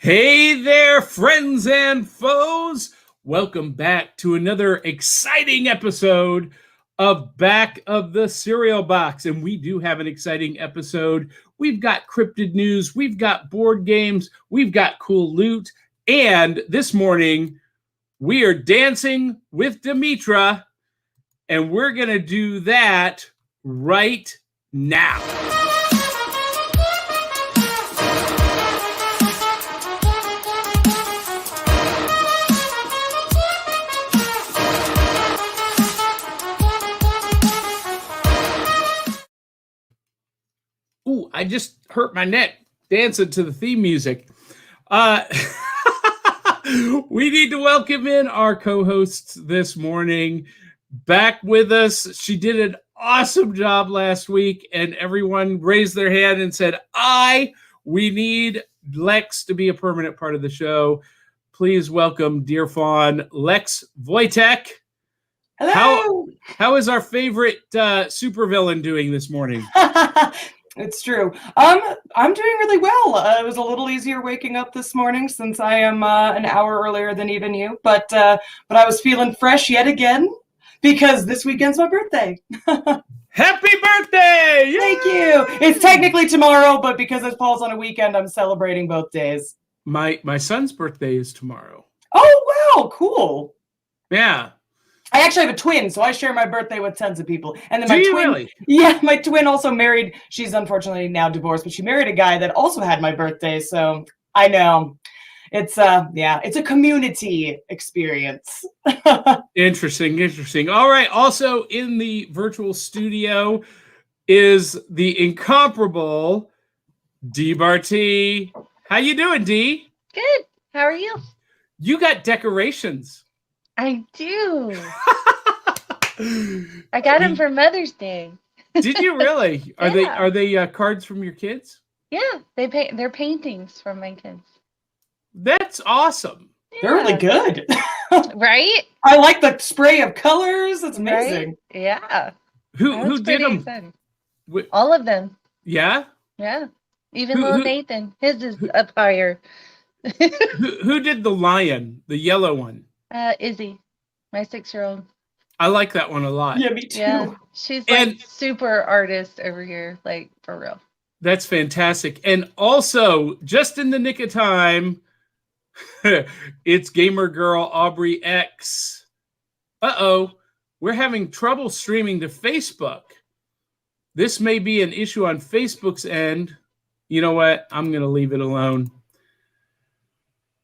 Hey there, friends and foes. Welcome back to another exciting episode of Back of the Cereal Box. And we do have an exciting episode. We've got cryptid news, we've got board games, we've got cool loot. And this morning, we are dancing with Dimitra. And we're going to do that right now. Ooh, I just hurt my neck dancing to the theme music. We need to welcome in our co-hosts this morning. Back with us. She did an awesome job last week, and everyone raised their hand and said, we need Lex to be a permanent part of the show. Please welcome dear fawn, Lex Wojtek. Hello. How is our favorite supervillain doing this morning? It's true. I'm doing really well. It was a little easier waking up this morning since I am an hour earlier than even you. But I was feeling fresh yet again because this weekend's my birthday. Happy birthday! Yay! Thank you. It's technically tomorrow, but because it falls on a weekend, I'm celebrating both days. My son's birthday is tomorrow. Oh wow, cool. Yeah. I actually have a twin, so I share my birthday with tons of people. And then my twin, really? Yeah, my twin also married. She's unfortunately now divorced, but she married a guy that also had my birthday. So I know it's it's a community experience. Interesting. All right. Also in the virtual studio is the incomparable Dee Barty. How you doing, Dee? Good. How are you? You got decorations. I do. I got them for Mother's Day. Did you really? Are they cards from your kids? Yeah, they're paintings from my kids. That's awesome. Yeah. They're really good. Right? I like the spray of colors. It's amazing. Right? Yeah. Who did them? Exciting. All of them. Yeah? Yeah. Even little Nathan. His is up higher. who did the lion? The yellow one? Izzy, my 6-year-old. I like that one a lot. Yeah, me too. Yeah, she's like super artist over here, like for real. That's fantastic. And also, just in the nick of time, it's gamer girl Aubry X. We're having trouble streaming to Facebook. This may be an issue on Facebook's end. You know what? I'm going to leave it alone.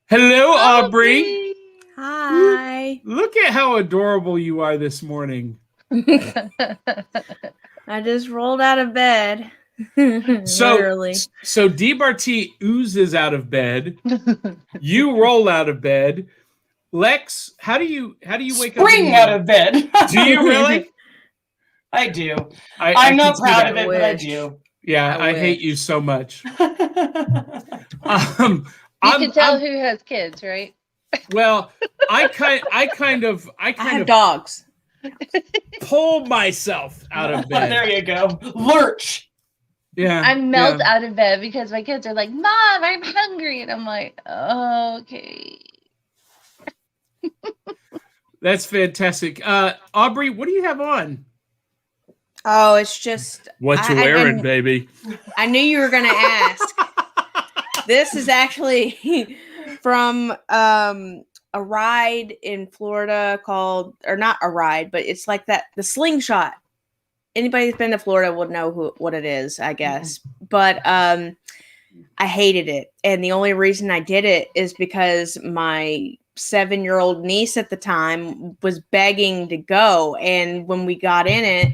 Hello, Aubry. Hi. Look at how adorable you are this morning. I just rolled out of bed. Literally. So Dee Barty oozes out of bed. You roll out of bed. Lex, how do you wake up? Spring out of bed. Do you really? I do. I'm not proud of it, but I do. Yeah, I hate you so much. You can tell who has kids, right? Well, I kind of dogs. Pull myself out of bed. There you go. Lurch. Yeah. I melt out of bed because my kids are like, "Mom, I'm hungry," and I'm like, oh, "Okay." That's fantastic. Aubry, what do you have on? Oh, it's just what you wearing, baby. I knew you were gonna ask. This is actually from a ride in Florida called, or not a ride, but it's like that, the slingshot. Anybody who's been to Florida would know what it is, I guess. But I hated it. And the only reason I did it is because my 7-year-old niece at the time was begging to go. And when we got in it,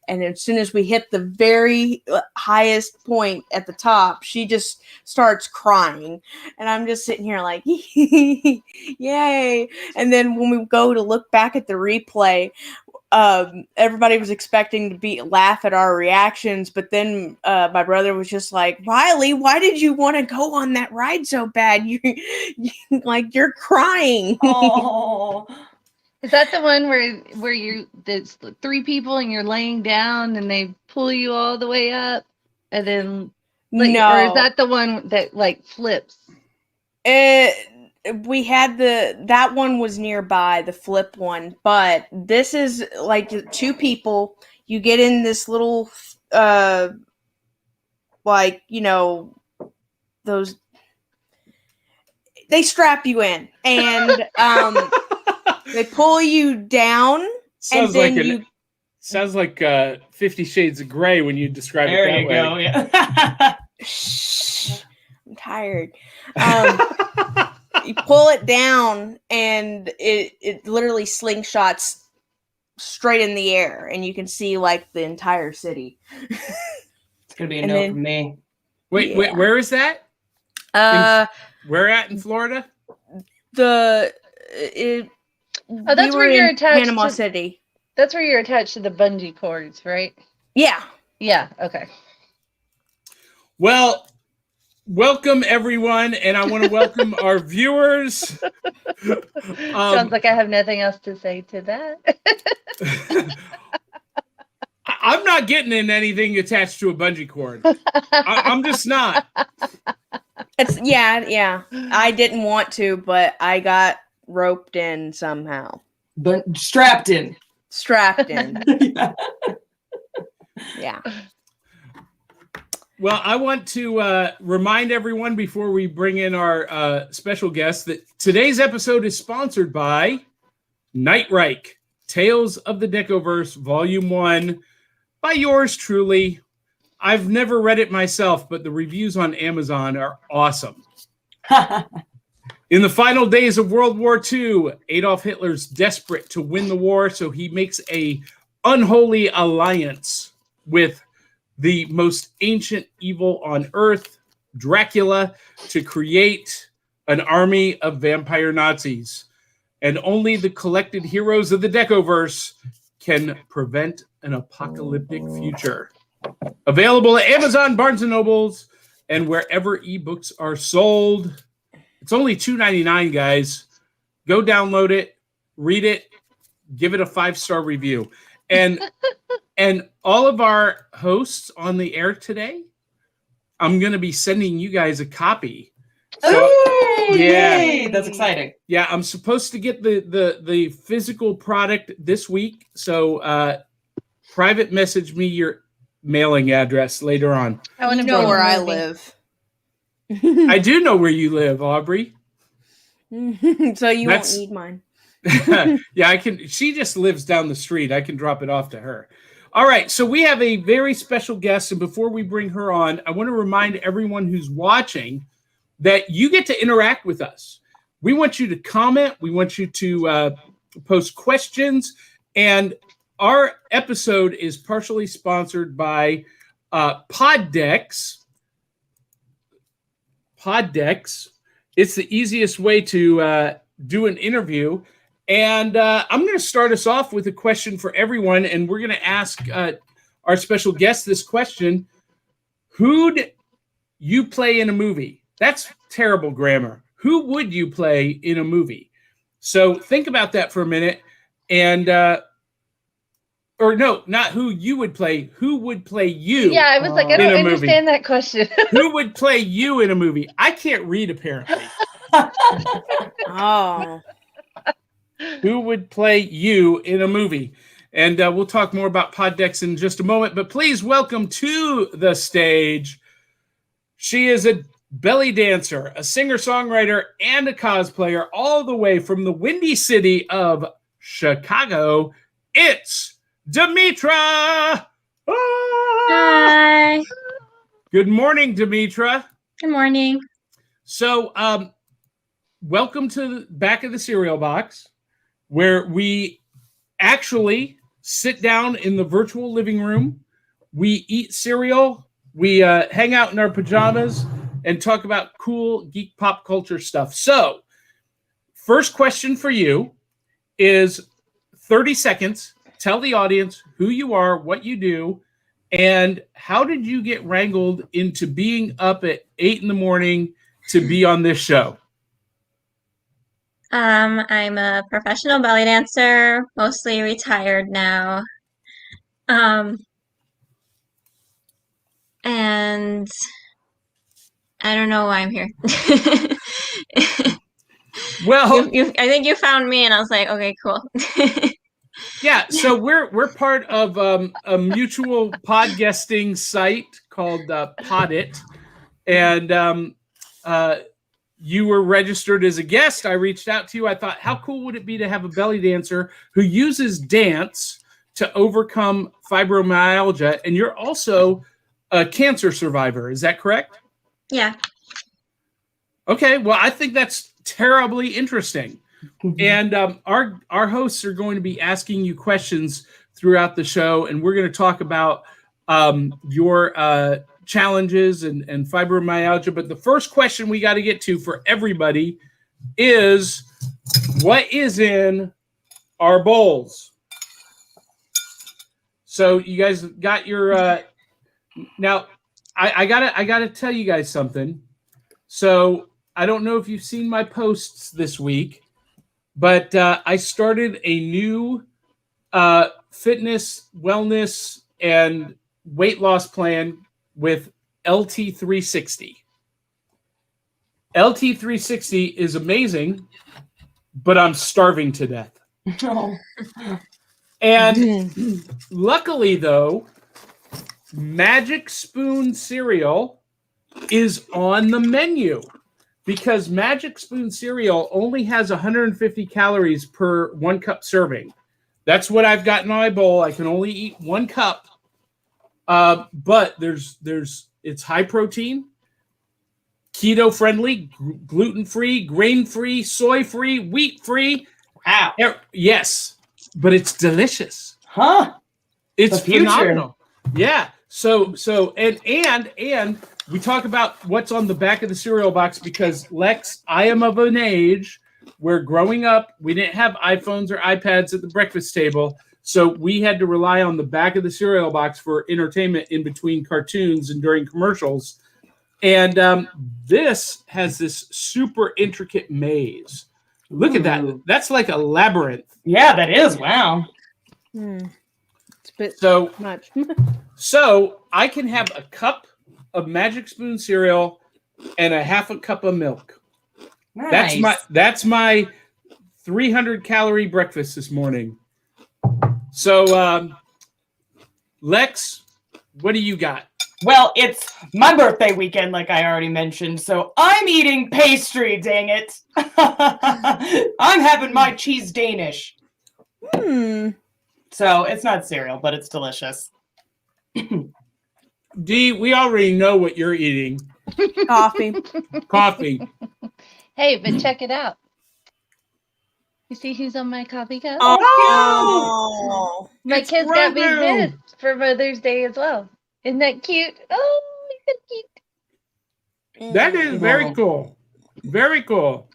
and as soon as we hit the very highest point at the top, she just starts crying. And I'm just sitting here like, yay. And then when we go to look back at the replay, everybody was expecting to laugh at our reactions. But then my brother was just like, Riley, why did you want to go on that ride so bad? You're crying. Oh. Is that the one where there's 3 people and you're laying down and they pull you all the way up and then no, or is that the one that like flips? We had that one was nearby, the flip one, but this is like 2 people. You get in this little, like, you know, those, they strap you in and they pull you down. Sounds and then like you. Sounds like 50 Shades of Grey when you describe There it you that go. way. Yeah. Shh, I'm tired. You pull it down and it literally slingshots straight in the air and you can see like the entire city. It's gonna be a And no then- from me. Wait, Yeah. where is that? Where at in Florida? Oh, that's where you're attached Panama to- City. That's where you're attached to the bungee cords, right? Yeah. Yeah. Okay. Well, welcome everyone, and I want to welcome our viewers. Sounds like I have nothing else to say to that. I'm not getting in anything attached to a bungee cord. I'm just not. It's yeah. I didn't want to, but I got roped in somehow. But strapped in. Strapped in. Yeah. Yeah. Well, I want to remind everyone before we bring in our special guest that today's episode is sponsored by Nightreich, Tales of the Decoverse, Volume 1, by yours truly. I've never read it myself, but the reviews on Amazon are awesome. In the final days of World War II, Adolf Hitler's desperate to win the war, so he makes a unholy alliance with the most ancient evil on Earth, Dracula, to create an army of vampire Nazis. And only the collected heroes of the Decoverse can prevent an apocalyptic future. Available at Amazon, Barnes & Nobles, and wherever ebooks are sold. It's only $2.99, guys. Go download it, read it, give it a 5-star review. And all of our hosts on the air today, I'm going to be sending you guys a copy. So, Oh, yeah. yay! That's exciting. Yeah, I'm supposed to get the physical product this week. So private message me your mailing address later on. I want You to know where I movie. live. I do know where you live, Aubry. So you That's- won't need mine. Yeah, I can. She just lives down the street. I can drop it off to her. All right, so we have a very special guest, and before we bring her on, I want to remind everyone who's watching that you get to interact with us. We want you to comment. We want you to post questions, and our episode is partially sponsored by Poddex. It's the easiest way to do an interview. And I'm going to start us off with a question for everyone. And we're going to ask our special guest this question. Who'd you play in a movie? That's terrible grammar. Who would you play in a movie? So think about that for a minute. And, or no, not who you would play. Who would play you? Yeah, I was like, I in a don't movie. understand that question. Who would play you in a movie? I can't read, apparently. Oh. Who would play you in a movie? And we'll talk more about Poddex in just a moment. But please welcome to the stage. She is a belly dancer, a singer-songwriter, and a cosplayer, all the way from the windy city of Chicago. It's Dimitra! Ah! Hi. Good morning, Dimitra. Good morning. So, welcome to the back of the cereal box, where we actually sit down in the virtual living room. We eat cereal. We hang out in our pajamas and talk about cool geek pop culture stuff. So, first question for you is 30 seconds. Tell the audience who you are, what you do, and how did you get wrangled into being up at 8 in the morning to be on this show? I'm a professional belly dancer, mostly retired now. And I don't know why I'm here. Well, I think you found me, and I was like, okay, cool. yeah. So we're part of a mutual podcasting site called Podit, and you were registered as a guest. I reached out to you. I thought, how cool would it be to have a belly dancer who uses dance to overcome fibromyalgia? And you're also a cancer survivor. Is that correct? Yeah. Okay. Well, I think that's terribly interesting. And our hosts are going to be asking you questions throughout the show, and we're going to talk about your challenges and fibromyalgia. But the first question we got to get to for everybody is, what is in our bowls? So you guys got your now I gotta tell you guys something. So I don't know if you've seen my posts this week, but I started a new fitness, wellness, and weight loss plan with LT360. LT360 is amazing, but I'm starving to death. Oh. And luckily, though, Magic Spoon cereal is on the menu, because Magic Spoon cereal only has 150 calories per 1 cup serving. That's what I've got in my bowl. I can only eat 1 cup. But it's high protein, keto friendly, gluten free, grain free, soy free, wheat free. Wow. Yes, but it's delicious. Huh? It's The future. phenomenal. Yeah. So and we talk about what's on the back of the cereal box, because Lex, I am of an age where growing up we didn't have iPhones or iPads at the breakfast table. So we had to rely on the back of the cereal box for entertainment in between cartoons and during commercials. And this has this super intricate maze. Look at that. That's like a labyrinth. Yeah, that is. Wow. It's a bit So much. So I can have a cup of Magic Spoon cereal and a half a cup of milk. Nice. That's my 300 calorie breakfast this morning. So Lex, what do you got? Well, it's my birthday weekend, like I already mentioned, so I'm eating pastry, dang it. I'm having my cheese Danish. So it's not cereal, but it's delicious. Dee, we already know what you're eating. Coffee. Coffee. Hey, but check it out. You see who's on my coffee cup? Oh, My it's kids got me Grogu. this for Mother's Day as well. Isn't that cute? Oh, he's so cute. That is very cool. Very cool.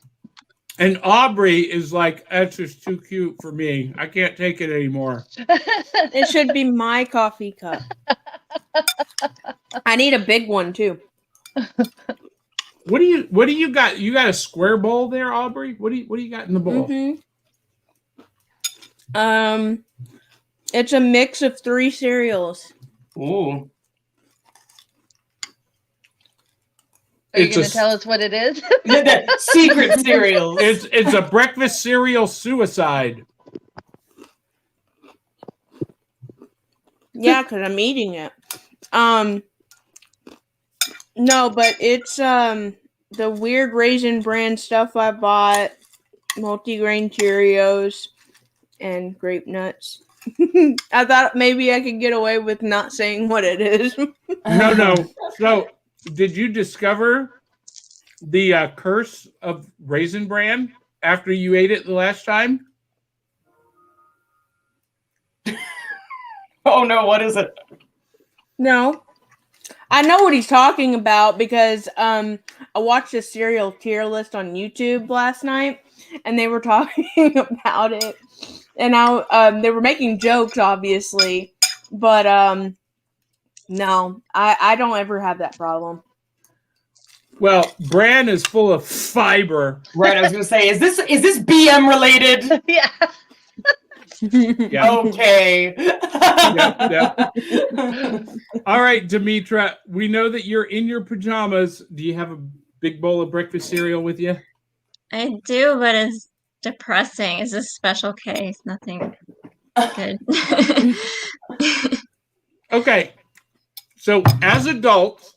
And Aubry is like, that's just too cute for me. I can't take it anymore. It should be my coffee cup. I need a big one too. What do you got? You got a square bowl there, Aubry? What do you got in the bowl? It's a mix of 3 cereals. Ooh. Are you It's going a- to tell us what it is? The secret cereals. It's a breakfast cereal suicide. Yeah, because I'm eating it. No, but it's the weird Raisin Bran stuff I bought, multigrain Cheerios, and grape nuts. I thought maybe I could get away with not saying what it is. No. So, did you discover the curse of Raisin Bran after you ate it the last time? Oh no, what is it? No. I know what he's talking about because I watched a cereal tier list on YouTube last night, and they were talking about it. And they were making jokes, obviously, but no, I don't ever have that problem. Well, bran is full of fiber. Right, I was gonna say, is this BM related? Yeah. Yeah. Okay. Yep. All right, Dimitra, we know that you're in your pajamas. Do you have a big bowl of breakfast cereal with you? I do, but it's depressing. It's a Special K. It's nothing good. Okay. So as adults,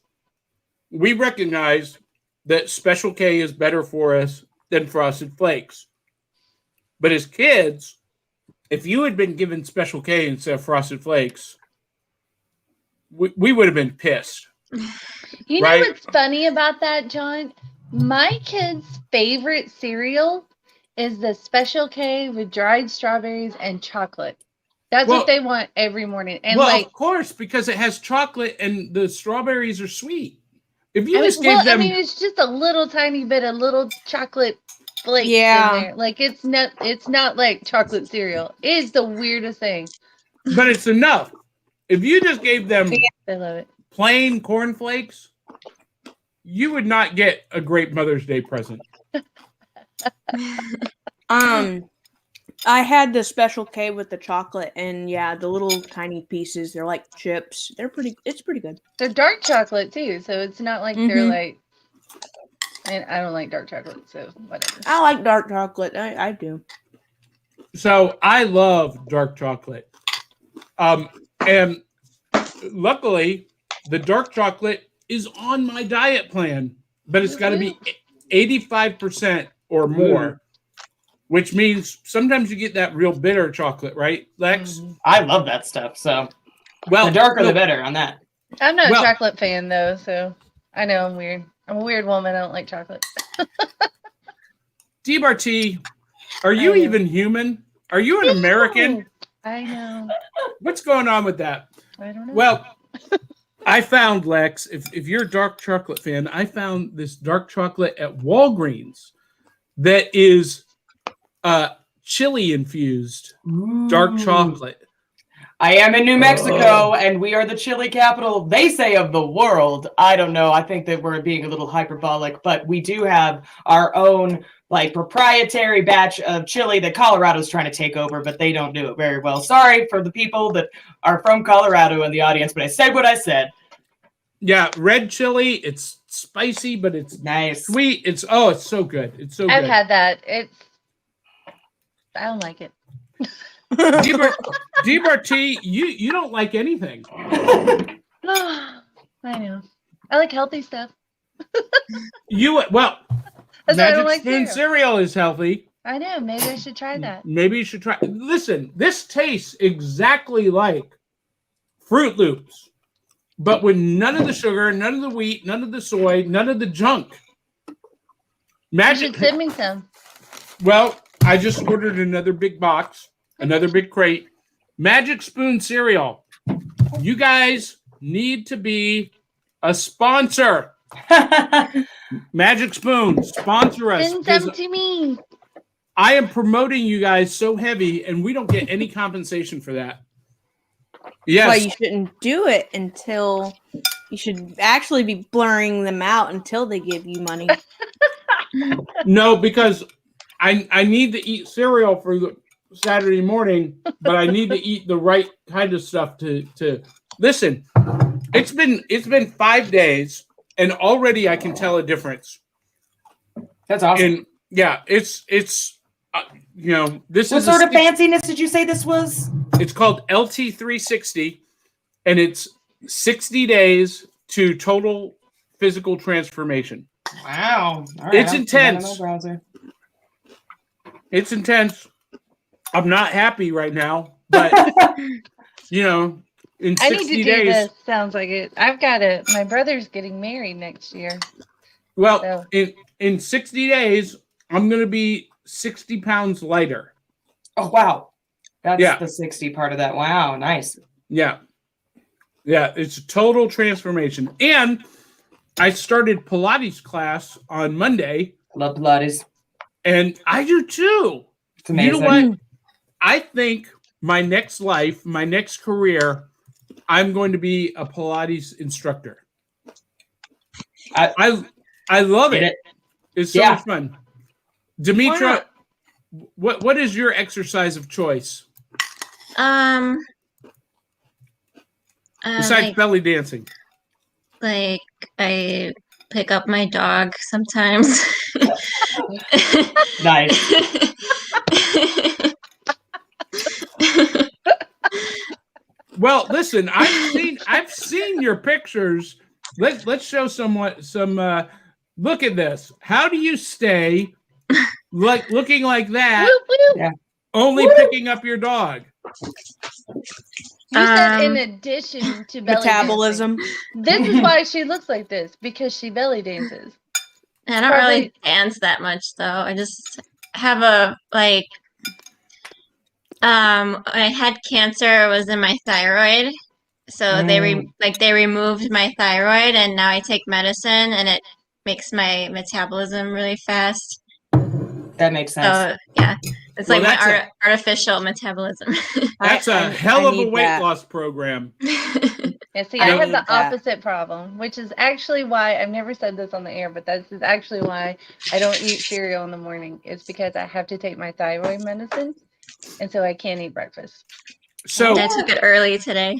we recognize that Special K is better for us than Frosted Flakes. But as kids, if you had been given Special K instead of Frosted Flakes, we would have been pissed. You Right. know what's funny about that, John? My kids' favorite cereal is the Special K with dried strawberries and chocolate. That's Well- what they want every morning. And well, like, of course, because it has chocolate and the strawberries are sweet. If you I mean, just gave them, it's just a little tiny bit of little chocolate flakes Yeah. in there. Like it's not like chocolate cereal. It is the weirdest thing. but it's enough. If you just gave them I love it. plain cornflakes, you would not get a great Mother's Day present. I had the Special K with the chocolate, and yeah, the little tiny pieces. They're like chips. It's pretty good. They're dark chocolate too, so it's not like they're Mhm. like. And I don't like dark chocolate, so whatever. I like dark chocolate. I do. So I love dark chocolate. And luckily, the dark chocolate is on my diet plan, but it's got to be 85% or more, which means sometimes you get that real bitter chocolate, right, Lex? I love that stuff. So Well, the darker no, the better on that. I'm not Well- a chocolate fan though, so I know I'm weird. I'm a weird woman. I don't like chocolate. DBRT, are you I know. even human? Are you an American? I know. What's going on with that? I don't know. Well, I found, Lex, if you're a dark chocolate fan, I found this dark chocolate at Walgreens that is chili infused dark Ooh. chocolate. I am in New Mexico, and we are the chili capital, they say, of the world. I don't know. I think that we're being a little hyperbolic, but we do have our own like proprietary batch of chili that Colorado's trying to take over, but they don't do it very well. Sorry for the people that are from Colorado in the audience, but I said what I said. Yeah, red chili. It's spicy, but it's Nice. sweet. It's so good. It's so I've good. had that. I don't like it. DBRT, you don't like anything. I know. I like healthy stuff. Well, That's why I Magic don't like Spoon cereal. cereal is healthy. I know. Maybe I should try that. Maybe you should try. Listen, this tastes exactly like Fruit Loops, but with none of the sugar, none of the wheat, none of the soy, none of the junk. You Magic. should send me some. Well, I just ordered another big box, another big crate. Magic Spoon cereal. You guys need to be a sponsor. Magic Spoon, sponsor us. Send because some to me. I am promoting you guys so heavy, and we don't get any compensation for that. Yes. Why you shouldn't do it until you should actually be blurring them out until they give you money. No, because I need to eat cereal for the Saturday morning, but I need to eat the right kind of stuff to listen. It's been 5 days, and already I can tell a difference. That's awesome. And yeah, it's this What is sort of fanciness did you say this was? It's called LT360, and it's 60 days to total physical transformation. Wow. All right, It's I'll put that in intense. my browser. It's intense. I'm not happy right now, but in I need 60 to do days. this. Sounds like it. My brother's getting married next year. Well, So. in 60 days, I'm going to be 60 pounds lighter. Oh, wow. That's Yeah. the 60 part of that. Wow. Nice. Yeah. Yeah, it's a total transformation. And I started Pilates class on Monday, Love Pilates. and I do too. It's amazing. You know what? I think my next life, my next career, I'm going to be a Pilates instructor. I love Get it. it? It's so Yeah. much fun. Dimitra, what is your exercise of choice besides Like belly dancing? I pick up my dog sometimes. Nice. Well, listen, I've seen your pictures. Let's show some. Look at this. How do you stay like looking like that? Whoop, whoop. Yeah. Only picking up your dog. You said in addition to belly Metabolism. dancing. This is why she looks like this, because she belly dances. I don't really dance that much though. I just have a when I had cancer, it was in my thyroid. So they removed my thyroid, and now I take medicine, and it makes my metabolism really fast. That makes sense. So yeah, it's Well, like my artificial metabolism. That's a hell of a weight loss program. Yeah, see, I have the opposite problem, which is actually why I've never said this on the air, but this is actually why I don't eat cereal in the morning. It's because I have to take my thyroid medicine, and so I can't eat breakfast. So I took it early today.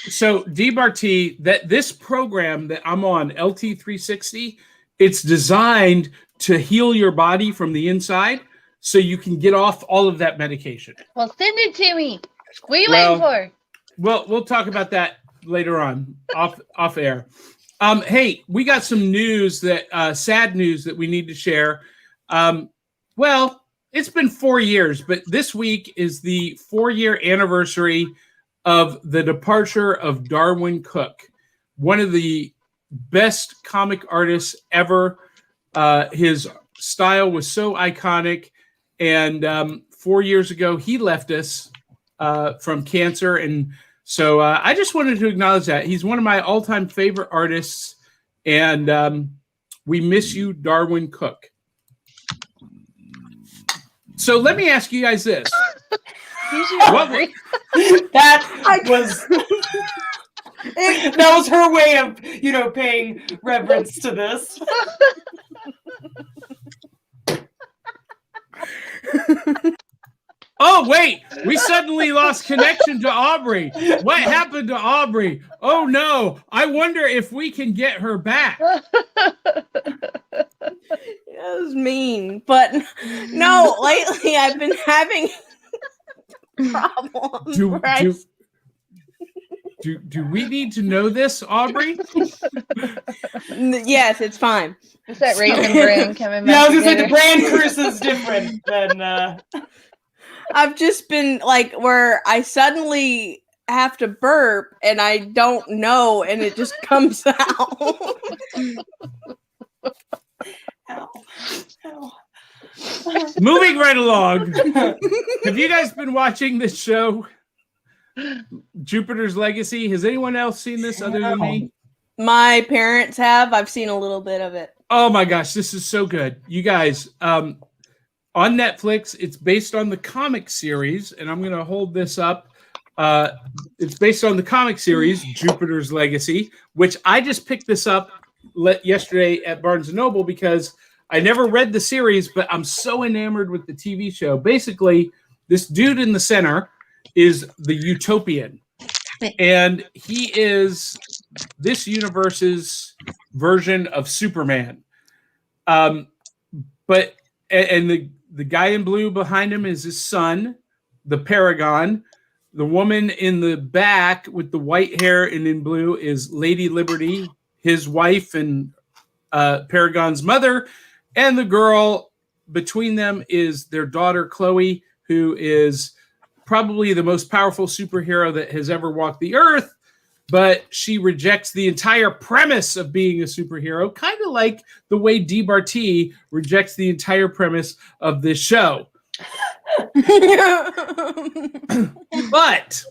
So DBRT, that this program that I'm on, LT360, it's designed to heal your body from the inside so you can get off all of that medication. Well, send it to me. What are you waiting for? Well, we'll talk about that later on off air. Hey, we got some news sad news that we need to share. Well, it's been 4 years, but this week is the 4-year anniversary of the departure of Darwin Cook, one of the best comic artists ever. His style was so iconic, and 4 years ago, he left us from cancer. And so I just wanted to acknowledge that. He's one of my all-time favorite artists, and we miss you, Darwin Cook. So let me ask you guys this. That was her way of, paying reverence to this. Oh, wait, we suddenly lost connection to Aubry. What happened to Aubry? Oh, no, I wonder if we can get her back. That was mean, but no, lately I've been having problems. Do we need to know this, Aubry? Yes, it's fine. It's that raisin brand coming back. Yeah, I was gonna say the brand curse is different than. I've just been where I suddenly have to burp and I don't know, and it just comes out. Ow. Ow. Moving right along. Have you guys been watching this show, Jupiter's Legacy? Has anyone else seen this other than me? My parents have. I've seen a little bit of it. Oh my gosh, this is so good. You guys, on Netflix, it's based on the comic series, and I'm going to hold this up. It's based on the comic series, Jupiter's Legacy, which I just picked this up yesterday at Barnes & Noble because I never read the series, but I'm so enamored with the TV show. Basically, this dude in the center is the Utopian, and he is this universe's version of Superman. But the guy in blue behind him is his son, the Paragon. The woman in the back with the white hair and in blue is Lady Liberty, his wife and Paragon's mother. And the girl between them is their daughter, Chloe, who is probably the most powerful superhero that has ever walked the earth. But she rejects the entire premise of being a superhero, kind of like the way DBRT rejects the entire premise of this show. But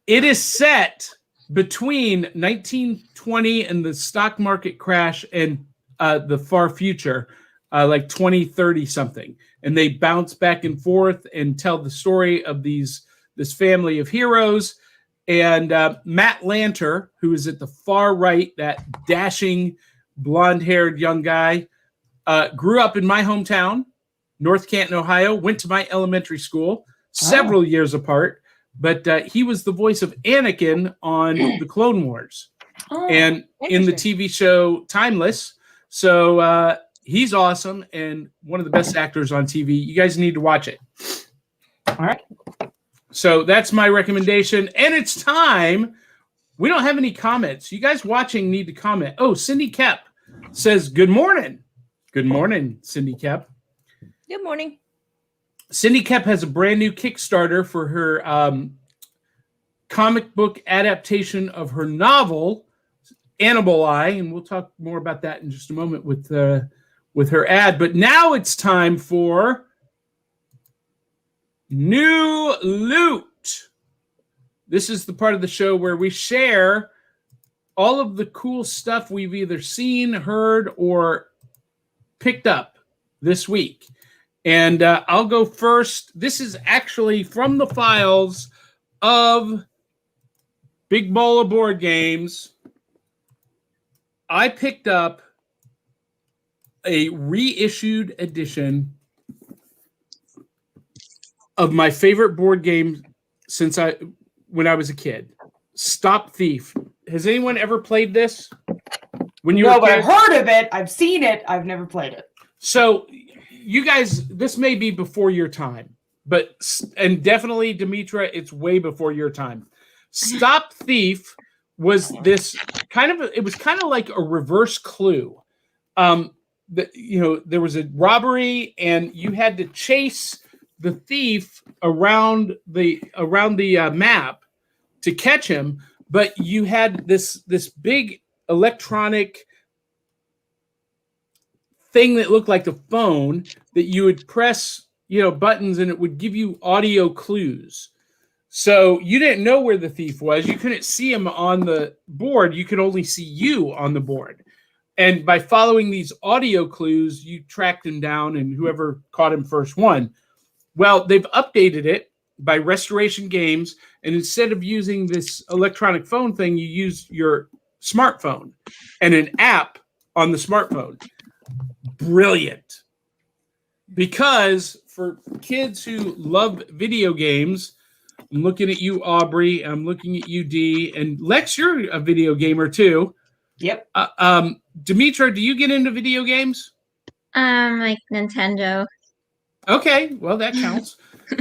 it is set between 1920 and the stock market crash and the far future, like 2030 something. And they bounce back and forth and tell the story of this family of heroes. And Matt Lanter, who is at the far right, that dashing blonde-haired young guy, grew up in my hometown, North Canton, Ohio, went to my elementary school, several years apart, but he was the voice of Anakin on the Clone Wars. and in the TV show Timeless. So he's awesome and one of the best actors on TV. You guys need to watch it. All right. So that's my recommendation. And it's time. We don't have any comments. You guys watching need to comment. Oh, Cindy Kep says, good morning. Good morning, Cindy Kep. Good morning. Cindy Kep has a brand new Kickstarter for her comic book adaptation of her novel, Animal Eye, and we'll talk more about that in just a moment with her ad. But now it's time for New Loot. This is the part of the show where we share all of the cool stuff we've either seen, heard, or picked up this week. And I'll go first. This is actually from the files of Big Bowl of Board Games. I picked up a reissued edition of my favorite board game when I was a kid. Stop Thief. Has anyone ever played this? When you no, were but I've heard of it. I've seen it. I've never played it. So you guys, this may be before your time, and definitely Dimitra, it's way before your time. Stop Thief was this it was kind of like a reverse Clue. There was a robbery and you had to chase the thief around the map to catch him, but you had this big electronic thing that looked like a phone that you would press, buttons, and it would give you audio clues. So you didn't know where the thief was. You couldn't see him on the board. You could only see you on the board. And by following these audio clues, you tracked him down, and whoever caught him first won. Well, they've updated it by Restoration Games, and instead of using this electronic phone thing, you use your smartphone and an app on the smartphone. Brilliant. Because for kids who love video games, I'm looking at you, Aubry, I'm looking at you, Dee, and Lex, you're a video gamer too. Yep. Dimitra, do you get into video games? Like Nintendo. Okay, well that counts.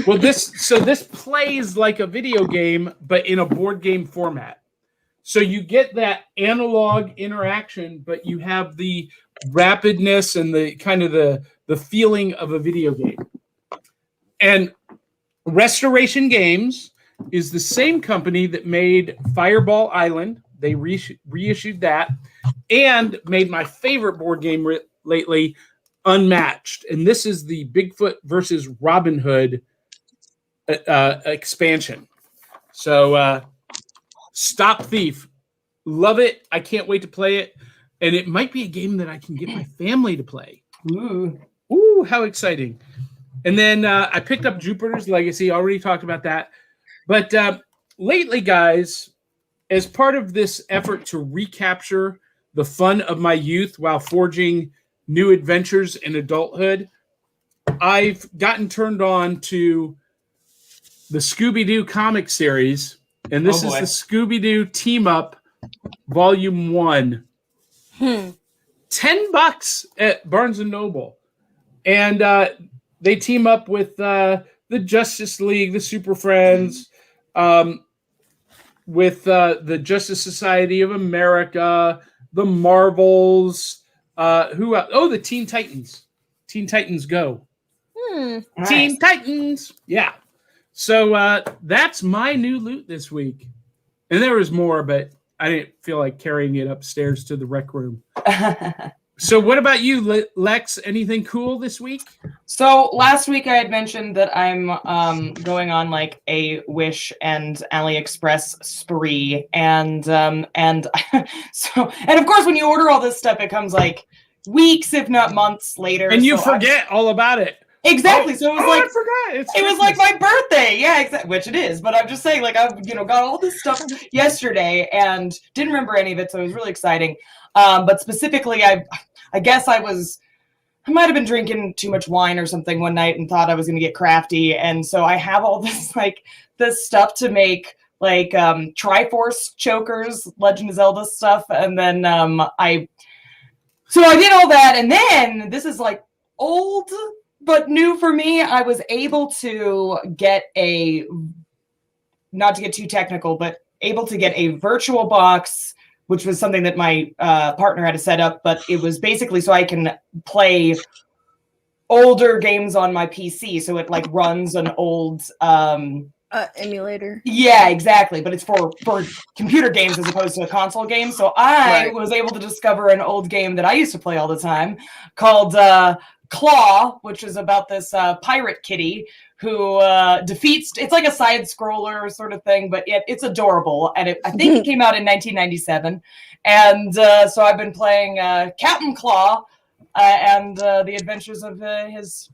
Well, this plays like a video game, but in a board game format. So you get that analog interaction, but you have the rapidness and the kind of the feeling of a video game. And Restoration Games is the same company that made Fireball Island. They reissued that and made my favorite board game lately, Unmatched. And this is the Bigfoot versus Robin Hood expansion. So Stop Thief. Love it. I can't wait to play it. And it might be a game that I can get my family to play. Ooh, how exciting. And then I picked up Jupiter's Legacy. Already talked about that. But lately, guys, as part of this effort to recapture the fun of my youth while forging new adventures in adulthood, I've gotten turned on to the Scooby-Doo comic series. And this is the Scooby-Doo Team Up Volume 1. $10 at Barnes & Noble. And they team up with the Justice League, the Super Friends, with the Justice Society of America, the Marvels, the Teen Titans. Teen Titans Go. Nice. Teen Titans. Yeah. So that's my new loot this week. And there was more, but I didn't feel like carrying it upstairs to the rec room. So what about you, Lex? Anything cool this week? So last week I had mentioned that I'm going on like a Wish and AliExpress spree, and so and of course when you order all this stuff, it comes like weeks, if not months later, and you forget all about it. Exactly. So it was like I forgot. It was like my birthday. Yeah, exactly. Which it is. But I'm just saying, like, I've got all this stuff yesterday and didn't remember any of it, so it was really exciting. But specifically, I guess I might have been drinking too much wine or something one night and thought I was going to get crafty, and so I have all this this stuff to make like Triforce chokers, Legend of Zelda stuff, and then I did all that, and then this is like old but new for me. I was able to get not to get too technical, but able to get a virtual box, which was something that my partner had to set up, but it was basically so I can play older games on my PC. So it like runs an old emulator. Yeah, exactly. But it's for computer games as opposed to a console game. So I was able to discover an old game that I used to play all the time called Claw, which is about this pirate kitty who defeats. It's like a side scroller sort of thing, but it's adorable. And I think it came out in 1997. And so I've been playing Captain Claw and the adventures of his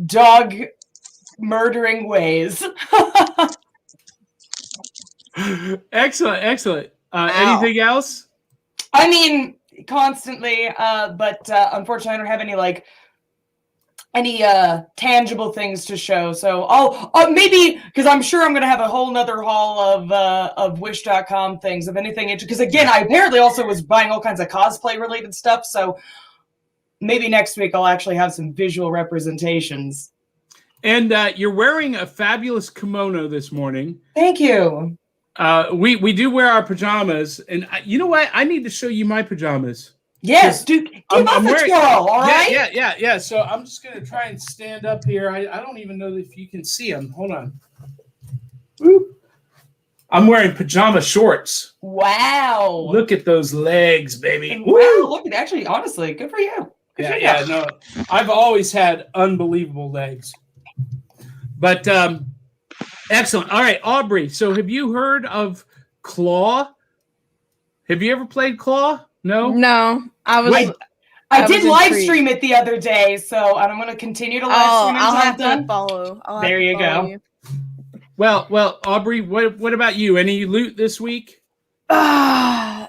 dog murdering ways. Excellent. Anything else? I mean, constantly, but unfortunately, I don't have any tangible things to show. So I'll maybe, because I'm sure I'm going to have a whole nother haul of Wish.com things, of anything. Because again, I apparently also was buying all kinds of cosplay related stuff. So maybe next week I'll actually have some visual representations. And you're wearing a fabulous kimono this morning. Thank you. We do wear our pajamas, and you know what? I need to show you my pajamas. Yes, dude. Give us a twirl, all right? Yeah. So I'm just going to try and stand up here. I don't even know if you can see them. Hold on. Woo. I'm wearing pajama shorts. Wow. Look at those legs, baby. And wow, look at actually, honestly, good for you. No. I've always had unbelievable legs. But excellent. All right, Aubry. So have you heard of Claw? Have you ever played Claw? No? No. I did live stream it the other day, so I'm going to continue to live stream it. I'll have to follow. There you go. Well, Aubry, what about you? Any loot this week? Bed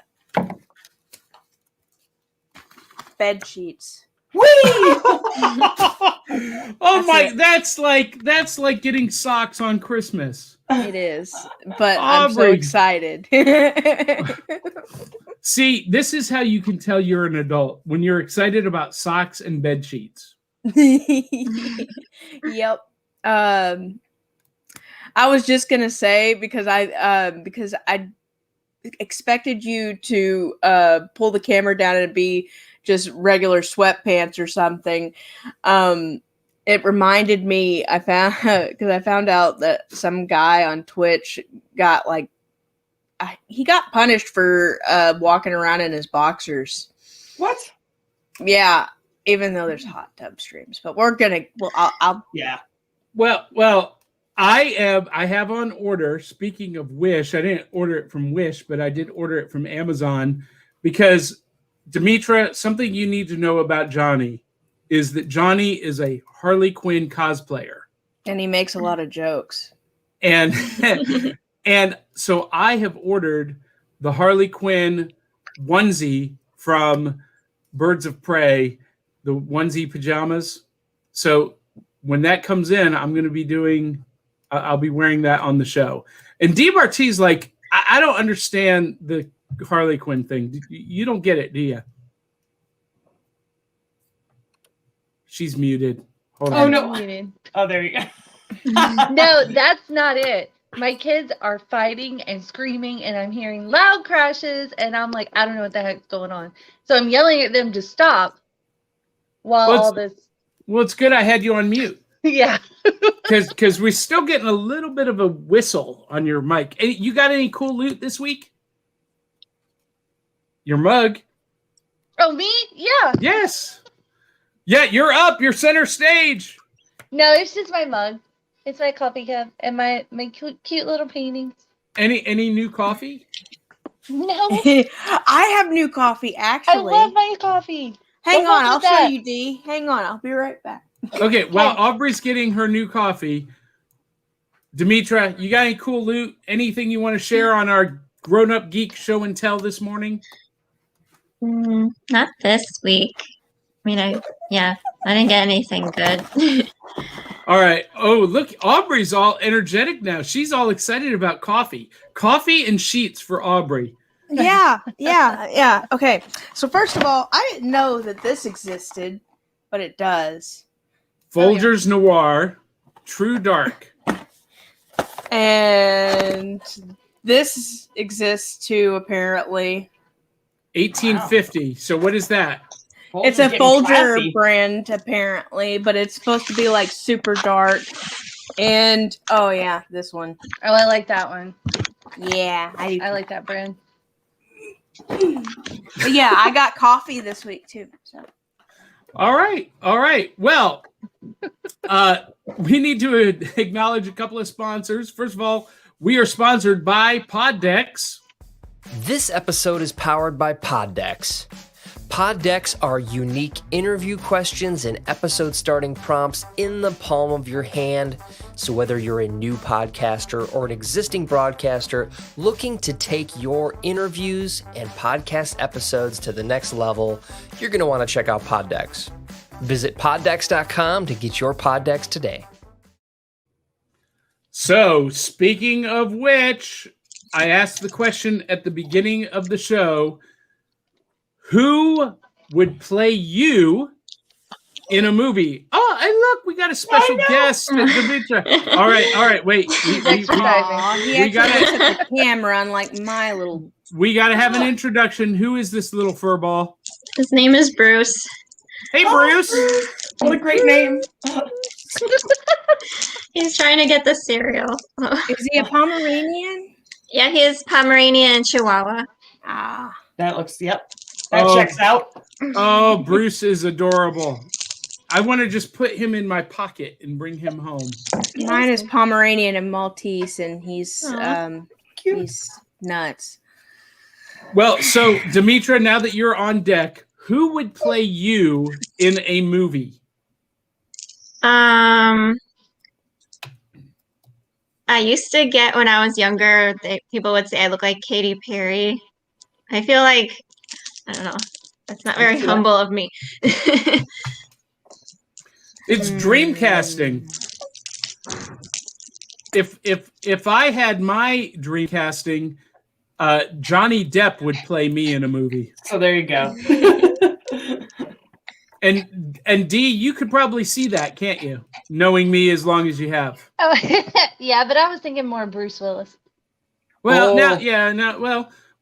sheets. Whee! That's like getting socks on Christmas. It is, but I'm so excited. See, this is how you can tell you're an adult, when you're excited about socks and bed sheets. Yep. I was just gonna say, because I expected you to pull the camera down and be just regular sweatpants or something. It reminded me, I found out that some guy on Twitch got he got punished for walking around in his boxers. What? Yeah, even though there's hot tub streams, but I'll yeah. Well, I have on order. Speaking of Wish, I didn't order it from Wish, but I did order it from Amazon, because Dimitra, something you need to know about Johnny is that Johnny is a Harley Quinn cosplayer. And he makes a lot of jokes. And and so I have ordered the Harley Quinn onesie from Birds of Prey, the onesie pajamas. So when that comes in, I'm going to be I'll be wearing that on the show. And Dee Martie's like, I don't understand the Harley Quinn thing. You don't get it, do you? She's muted. Hold on. No. Muted. Oh, there you go. No, that's not it. My kids are fighting and screaming, and I'm hearing loud crashes, and I'm like, I don't know what the heck's going on. So I'm yelling at them to stop while all this. Well, it's good I had you on mute. Yeah. Because we're still getting a little bit of a whistle on your mic. Hey, you got any cool loot this week? Your mug. Oh, me? Yeah. Yes. Yeah, you're up. You're center stage. No, it's just my mug. It's my coffee cup and my cute little paintings. Any new coffee? No. I have new coffee, actually. I love my coffee. Hang on, I'll show you, Dee. Hang on, I'll be right back. Okay, while Aubry's getting her new coffee, Dimitra, you got any cool loot? Anything you want to share on our grown-up geek show and tell this morning? Not this week. I mean, I didn't get anything good. All right. Oh, look, Aubrey's all energetic now. She's all excited about coffee. Coffee and sheets for Aubry. Yeah. Okay. So first of all, I didn't know that this existed, but it does. Folgers Noir, True Dark. And this exists too, apparently. 1850. Wow. So what is that? It's a Folger brand, apparently, but it's supposed to be like super dark. And oh yeah, this one. Oh, I like that one. Yeah, I like that brand. But yeah, I got coffee this week too. So. All right. Well, we need to acknowledge a couple of sponsors. First of all, we are sponsored by Poddex. This episode is powered by Poddex. Poddex are unique interview questions and episode starting prompts in the palm of your hand. So whether you're a new podcaster or an existing broadcaster looking to take your interviews and podcast episodes to the next level, you're going to want to check out Poddex. Visit poddex.com to get your Poddex today. So, speaking of which, I asked the question at the beginning of the show, who would play you in a movie? Oh, and look, we got a special guest, Dimitra. All right, wait. We got the camera, unlike my little. We got to have an introduction. Who is this little furball? His name is Bruce. Hey, Bruce. What a great name. He's trying to get the cereal. Is he a Pomeranian? Yeah, he is Pomeranian and Chihuahua. Ah. That looks, yep. That checks out. Oh, Bruce is adorable. I want to just put him in my pocket and bring him home. Mine is Pomeranian and Maltese, and he's cute. He's nuts. Well, so Dimitra, now that you're on deck, who would play you in a movie? I used to get, when I was younger, people would say I look like Katy Perry. I feel like, I don't know, that's not very humble of me. It's dream casting. If I had my dream casting, Johnny Depp would play me in a movie. So there you go. And Dee, you could probably see that, can't you? Knowing me as long as you have. Oh, yeah, but I was thinking more Bruce Willis. Well,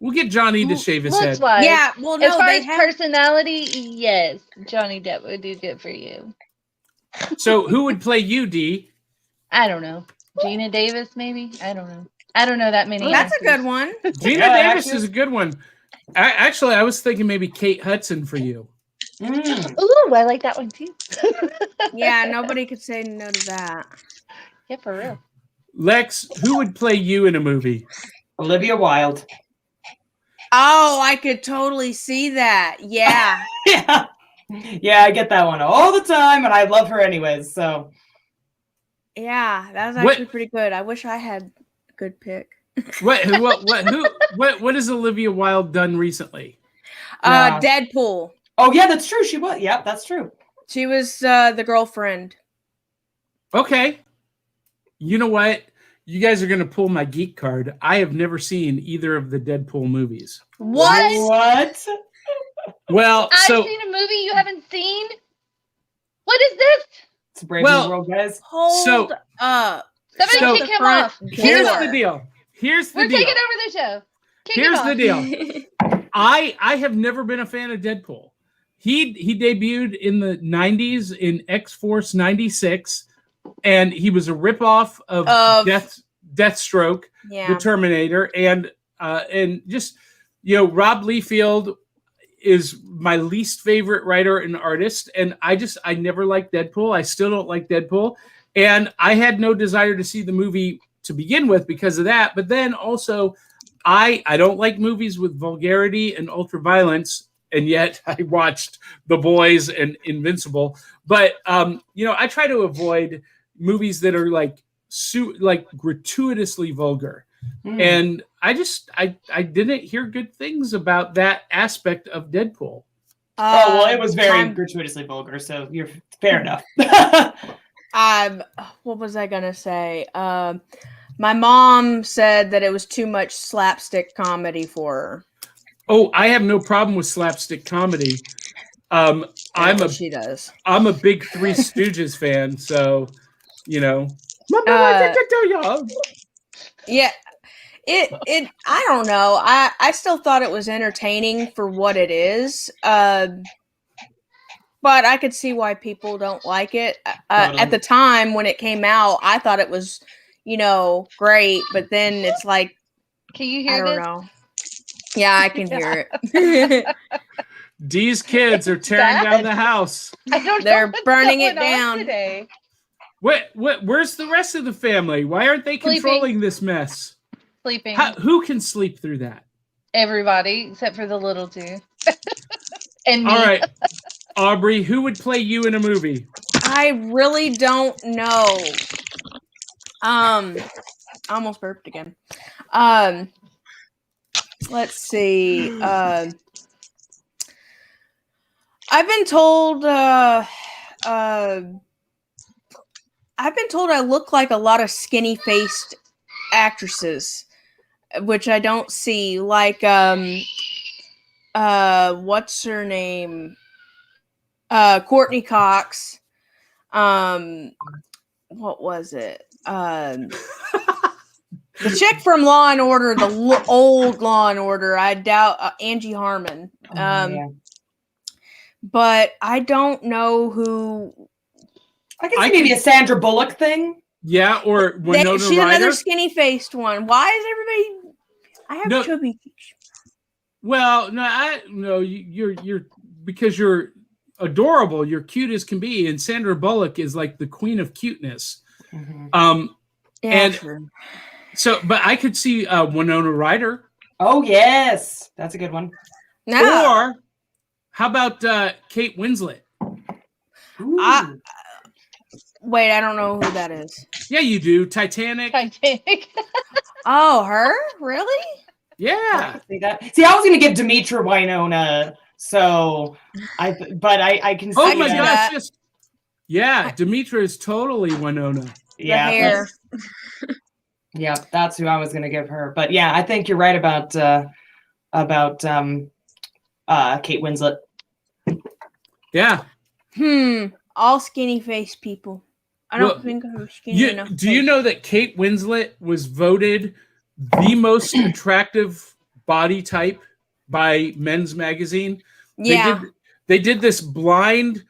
we'll get Johnny to shave his head. Wise. Yeah, well, no, as far as personality, yes, Johnny Depp would do good for you. So who would play you, Dee? I don't know. Gina Davis, maybe? I don't know. I don't know that many. That's actors. a good one. Gina Davis is a good one. I was thinking maybe Kate Hudson for you. Ooh, I like that one too. Yeah, nobody could say no to that. Yeah, for real. Lex, who would play you in a movie? Olivia Wilde. Oh, I could totally see that. Yeah. Yeah, I get that one all the time, and I love her anyways. So. Yeah, that was actually pretty good. I wish I had a good pick. What has Olivia Wilde done recently? Deadpool. Oh yeah, that's true. She was. Yeah, that's true. She was the girlfriend. Okay. You know what? You guys are going to pull my geek card. I have never seen either of the Deadpool movies. What? Well, I've seen a movie you haven't seen? What is this? It's a brave new world, guys. Hold up. Somebody kick him off. Here's the deal. We're taking over the show. Here's the deal. I have never been a fan of Deadpool. He debuted in the 90s in X-Force 96, and he was a ripoff of Deathstroke, the Terminator, and just, Rob Liefeld is my least favorite writer and artist, and I never liked Deadpool. I still don't like Deadpool, and I had no desire to see the movie to begin with because of that. But then also, I don't like movies with vulgarity and ultraviolence, and yet I watched The Boys and Invincible. But I try to avoid movies that are like gratuitously vulgar. And I didn't hear good things about that aspect of Deadpool. It was very gratuitously vulgar, so you're fair enough. What was I gonna say? My mom said that it was too much slapstick comedy for her. Oh, I have no problem with slapstick comedy. She does. I'm a big Three Stooges fan, so you know. Yeah. It I don't know. I still thought it was entertaining for what it is. But I could see why people don't like it. At the time when it came out, I thought it was, great. But then it's like, Can you hear I don't this? know. Yeah, I can hear it. Dee's kids are tearing down the house. I don't know. They're what's burning it going on down today. Where's the rest of the family? Why aren't they Sleeping. controlling this mess? Sleeping. Who can sleep through that? Everybody except for the little two. And me. All right. Aubry, who would play you in a movie? I really don't know. I almost burped again. Let's see. I've been told I look like a lot of skinny-faced actresses, which I don't see. Like what's her name? Courtney Cox. What was it? The chick from Law and Order, the old Law and Order. I doubt Angie Harmon. Yeah. But I don't know who. I can see maybe a Sandra Bullock thing. Yeah, or Winona she's Ryder. another skinny-faced one. Why is everybody? I have chubby. Well, no, you're because you're adorable. You're cute as can be, and Sandra Bullock is like the queen of cuteness. Mm-hmm. True. So, but I could see Winona Ryder. Oh yes, that's a good one. No. Or how about Kate Winslet? Wait, I don't know who that is. Yeah, you do. Titanic. Oh, her? Really? Yeah. See that? See, I was going to give Dimitra Winona. So, I can see. Oh my that. gosh! Yes. Yeah, Dimitra is totally Winona. Yeah. The hair. Yeah, that's who I was going to give her. But yeah, I think you're right about Kate Winslet. Yeah. All skinny faced people. I don't think I'm skinny enough. Do you know that Kate Winslet was voted the most attractive body type by Men's Magazine? Yeah. They did this blind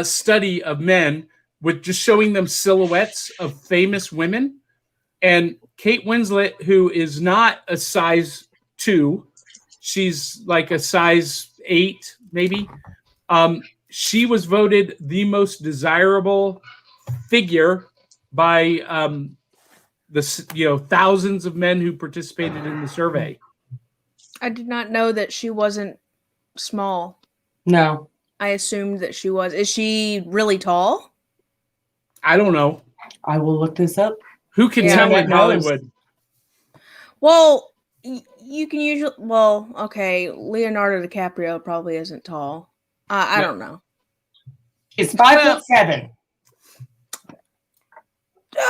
study of men with just showing them silhouettes of famous women. And Kate Winslet, who is not a size 2, she's like a size 8, maybe. She was voted the most desirable figure by the thousands of men who participated in the survey. I did not know that she wasn't small. No. I assumed that she was. Is she really tall? I don't know. I will look this up. Who can tell in Hollywood? Well, you can usually. Well, okay. Leonardo DiCaprio probably isn't tall. I don't know. She's 5'7".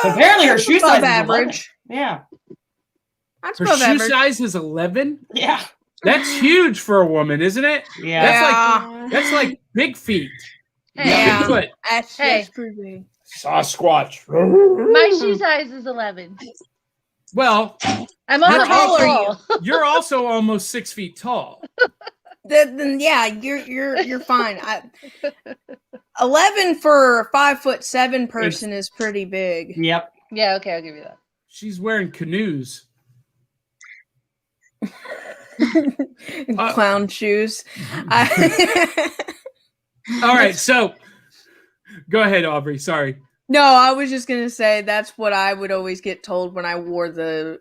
Apparently, her shoe size is average. 11. Yeah. That's her shoe average. size is 11. Yeah. That's huge for a woman, isn't it? Yeah. That's like big feet. Yeah. Bigfoot. That's pretty big. Sasquatch. My shoe size is 11. Well, I'm almost tall. You're also almost 6 feet tall. Then yeah, you're fine. 11 for a 5'7" person is pretty big. Yep. Yeah, okay, I'll give you that. She's wearing canoes. Clown shoes. All right, so go ahead, Aubry. Sorry. No, I was just gonna say that's what I would always get told when I wore the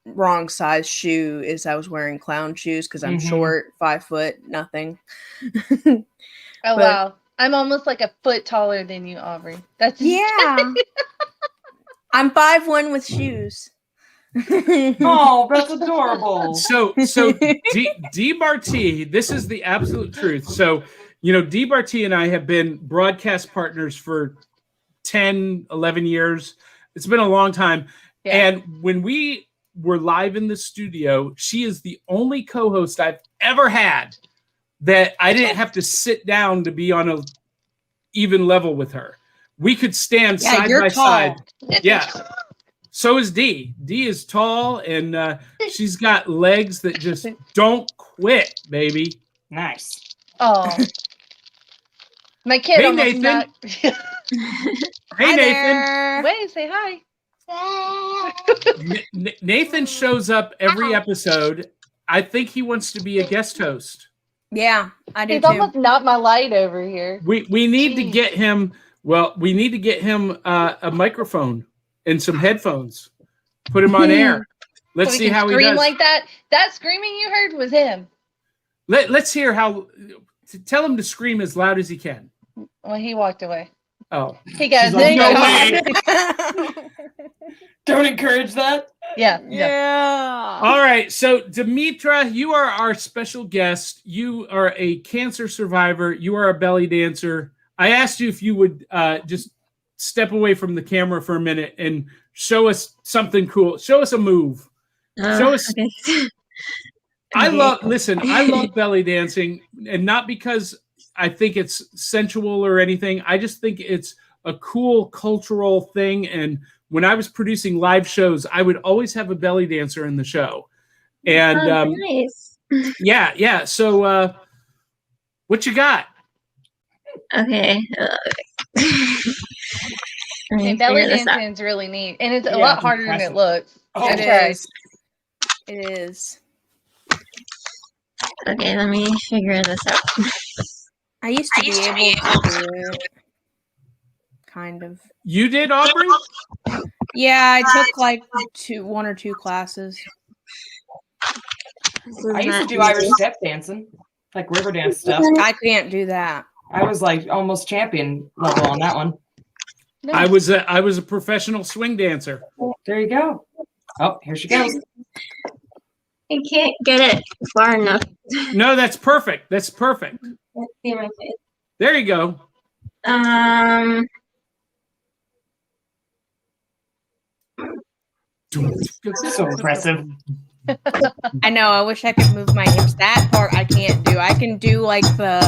wrong size shoe. Is I was wearing clown shoes because I'm short, 5 foot, nothing. Oh wow, I'm almost like a foot taller than you, Aubry. That's yeah. I'm 5'1" with shoes. Oh, that's adorable. So Dee Barty, this is the absolute truth. So, Dee Barty and I have been broadcast partners for 10, 11 years. It's been a long time. Yeah. And when we were live in the studio, she is the only co-host I've ever had that I didn't have to sit down to be on a even level with her. We could stand side you're by tall. side. Yeah. So is Dee. Dee is tall, and she's got legs that just don't quit, baby. Nice. Oh. My kid Hey, almost Nathan. not. Hey, Hi Nathan. there. Wait, say hi. Nathan shows up every episode. I think he wants to be a guest host. Yeah, I do He's too. almost not my light over here. We need to Jeez. get him. Well, we need to get him a microphone and some headphones. Put him on air. Let's So see he can how he scream does. like that. That screaming you heard was him. Let's hear how. Tell him to scream as loud as he can. Well, he walked away. Oh, He goes, She's like, "No "No way." Don't encourage that. Yeah. Yeah. all right. So, Dimitra, you are our special guest. You are a cancer survivor. You are a belly dancer. I asked you if you would just step away from the camera for a minute and show us something cool. Show us a move. Show us. Okay. I love belly dancing, and not because I think it's sensual or anything. I just think it's a cool cultural thing. And when I was producing live shows, I would always have a belly dancer in the show. And Nice. yeah. So what you got? Okay. Let me And belly figure this out. dancing is really neat, and it's a Yeah, lot it's harder than it impressive. looks. Oh, I It tried. is. It is. Okay, let me figure this out. I used to be able to do it. Kind of. You did, Aubry? Yeah, I took like one or two classes. This is I used to not do Irish easy. step dancing, like river dance stuff. I can't do that. I was like almost champion level on that one. I was a professional swing dancer. There you go. Oh, here she goes. I can't get it far enough. No, that's perfect. That's perfect. Let's see my face. There you go. So impressive. I know. I wish I could move my hips. That part I can't do. I can do like the.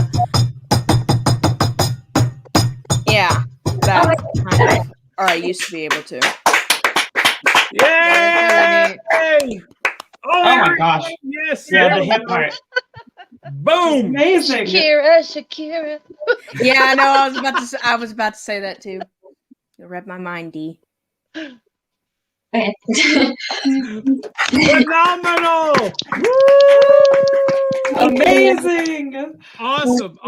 Yeah, that kind of. Or I used to be able to. Yay! Oh my gosh. Yes. Yeah, the yes. hip part. Boom. Amazing. Shakira. Yeah, I know. I was about to say that too. You read my mind, Dee. Okay. Phenomenal. Amazing. Awesome.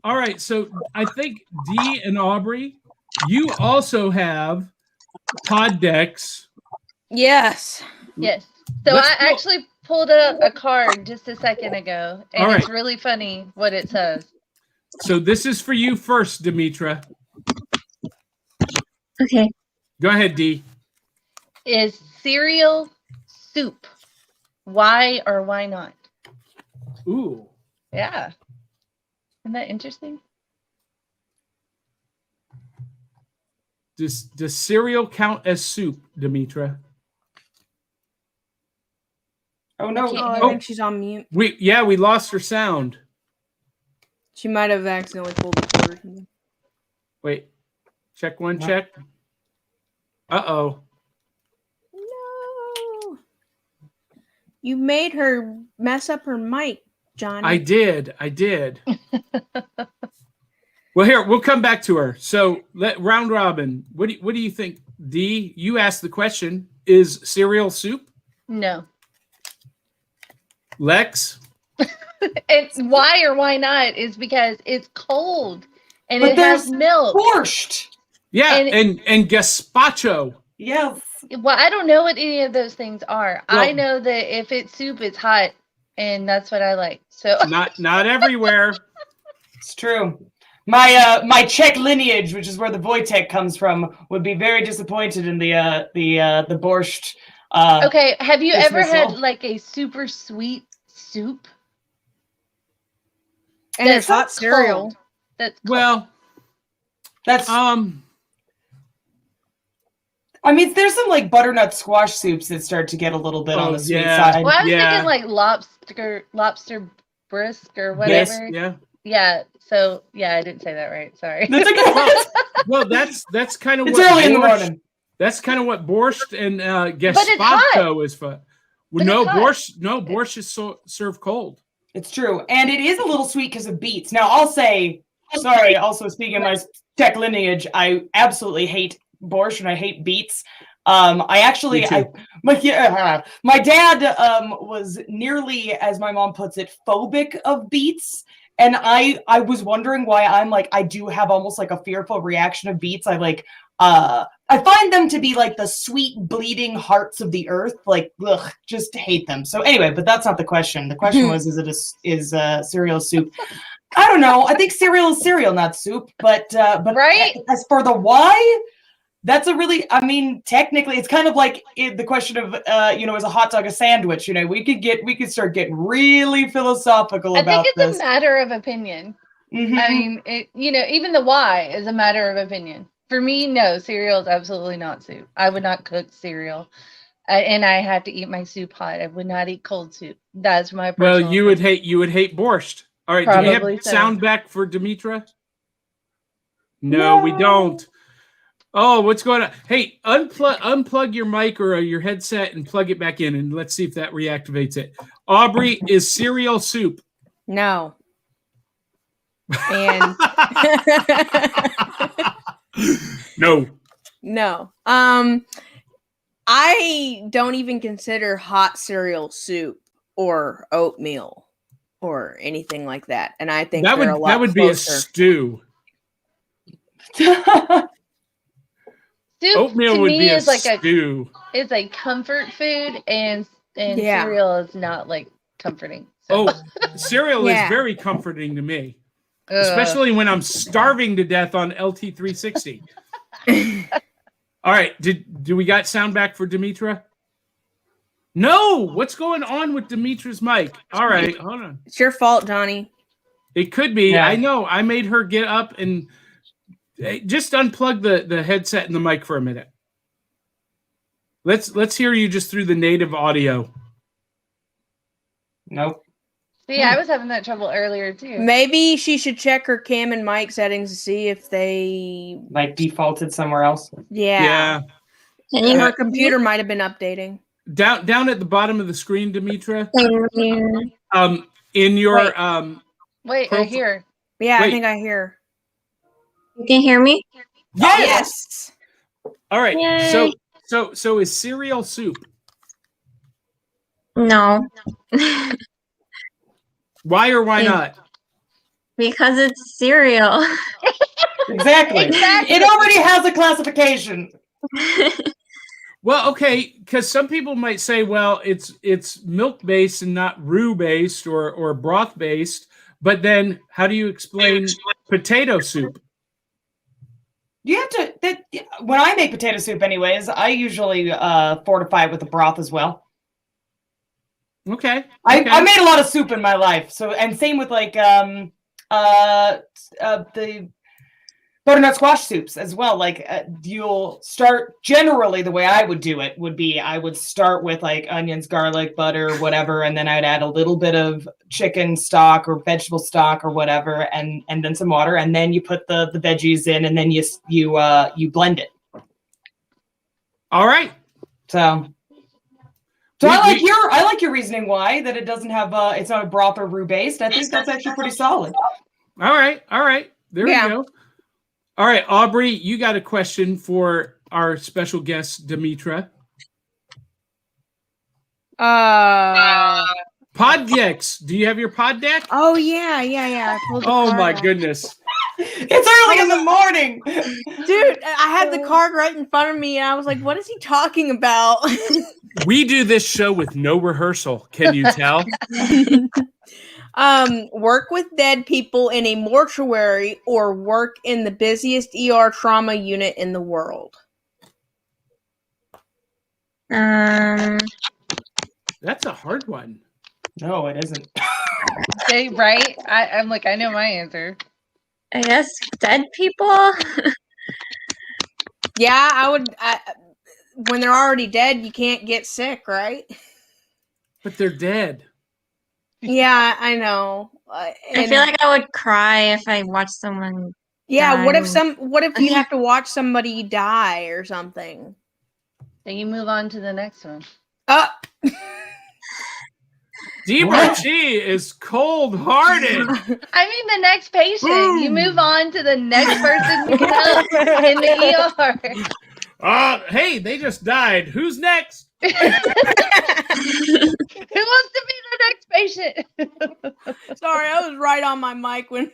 All right, so I think Dee and Aubry, you also have pod decks. Yes. Yes. So Let's I go. actually pulled up a card just a second ago, and All right. it's really funny what it says. So this is for you first, Dimitra. Okay. Go ahead, Dee. Is cereal soup? Why or why not? Ooh. Yeah. Isn't that interesting? Does cereal count as soup, Dimitra? Oh no. can't Oh, I hear. think she's on mute. We lost her sound. She might have accidentally pulled the cord. Wait. Check one, check. Uh-oh. No. You made her mess up her mic, Johnny. I did. Well, here, we'll come back to her. So, round robin. What do you think, Dee? You asked the question. Is cereal soup? No. Lex? And why or why not is because it's cold and But it has there's milk. Borscht. Yeah, And- and gazpacho. Yes. Well, I don't know what any of those things are. I Well- know that if it's soup, it's hot, and that's what I like. So Not everywhere. It's true. My Czech lineage, which is where the Wojtek comes from, would be very disappointed in the borscht. okay, have you ever had dismissal. like a super sweet soup? and it's That's hot cereal. cold. That's cold. Well, That's I mean, there's some like butternut squash soups that start to get a little bit on the sweet side. Well, I was Yeah. thinking like lobster brisk or Yes, whatever. yeah. Yeah. So yeah, I didn't say that right. Sorry. That's okay. Well, that's kind of It's what early in the borscht- morning. That's kind of what borscht and it's hot. gazpacho is for. Well, But no, it's hot. borscht is served cold. It's true. And it is a little sweet because of beets. Now, I'll say, sorry, also speaking of my Czech lineage, I absolutely hate borscht and I hate beets. My dad was nearly, as my mom puts it, phobic of beets. And I was wondering why I'm like, I do have almost like a fearful reaction of beets. I find them to be like the sweet bleeding hearts of the earth. Like, ugh, just hate them. So anyway, but that's not the question. The question was, is cereal soup? I don't know. I think cereal is cereal, not soup. But Right? as for the why, that's a really, I mean, technically, it's kind of like the question of, is a hot dog a sandwich? We could start getting really philosophical I about think this. it's a matter of opinion. Mhm. I mean, even the why is a matter of opinion. For me, no, cereal is absolutely not soup. I would not cook cereal, and I have to eat my soup hot. I would not eat cold soup. That's my personal. Well, you would opinion. hate borscht. All right, do we Probably have so. sound back for Dimitra? No, we don't. Oh, what's going on? Hey, unplug your mic or your headset and plug it back in, and let's see if that reactivates it. Aubrey, is cereal soup? No. And No. no. I don't even consider hot cereal soup or oatmeal or anything like that. And I think That would be a stew. Soup Oatmeal to would me be a is like stew. it's a comfort food, and Yeah. cereal is not like comforting. So. Oh, cereal is Yeah. very comforting to me, Ugh. especially when I'm starving to death on LT360. All right, do we got sound back for Dimitra? No, what's going on with Dimitra's mic? All right, hold on. It's your fault, Johnny. It could be. Yeah. I know. I made her get up and just unplug the headset and the mic for a minute. Let's hear you just through the native audio. Nope. See, I was having that trouble earlier too. Maybe she should check her cam and mic settings to see if they. Like defaulted somewhere else. Yeah. Can you Her computer might have been updating. Down at the bottom of the screen, Dimitra. hear? In your Wait, I Profile- hear. Yeah, Wait. I think I hear. You can hear me? Yes. All right. Yay. So is cereal soup? No. Why or why not? Because it's cereal. Exactly. It already has a classification. Well, okay, because some people might say, well, it's milk based and not roux based or broth based. But then, how do you explain potato soup? You have to. When I make potato soup, anyways, I usually fortify it with the broth as well. Okay. I made a lot of soup in my life, so and same with like the butternut squash soups as well. Like you'll start generally the way I would do it would be I would start with like onions, garlic, butter, whatever, and then I'd add a little bit of chicken stock or vegetable stock or whatever, and then some water, and then you put the veggies in, and then you blend it. All right. So I like your reasoning why that it doesn't have it's not a broth or roux based. I think that's actually pretty solid. All right. There we go. All right, Aubrey, you got a question for our special guest, Dimitra. Pod decks. Do you have your pod deck? Oh yeah. I pulled the Oh card my out. goodness. It's early in the morning. Dude, I had the card right in front of me and I was like, what is he talking about? We do this show with no rehearsal. Can you tell? Work with dead people in a mortuary or work in the busiest ER trauma unit in the world. That's a hard one. No, it isn't. Okay, right? I'm like, I know my answer. I guess dead people. Yeah, I would. when they're already dead, you can't get sick, right? But they're dead. Yeah, I know. I feel like I would cry if I watched someone. Yeah, die. what if you have to watch somebody die or something? Then you move on to the next one. Dimitra is cold-hearted. I mean, the next patient. You move on to the next person you can help in the ER. Hey, they just died. Who's next? Who wants to be the next patient? Sorry, I was right on my mic when.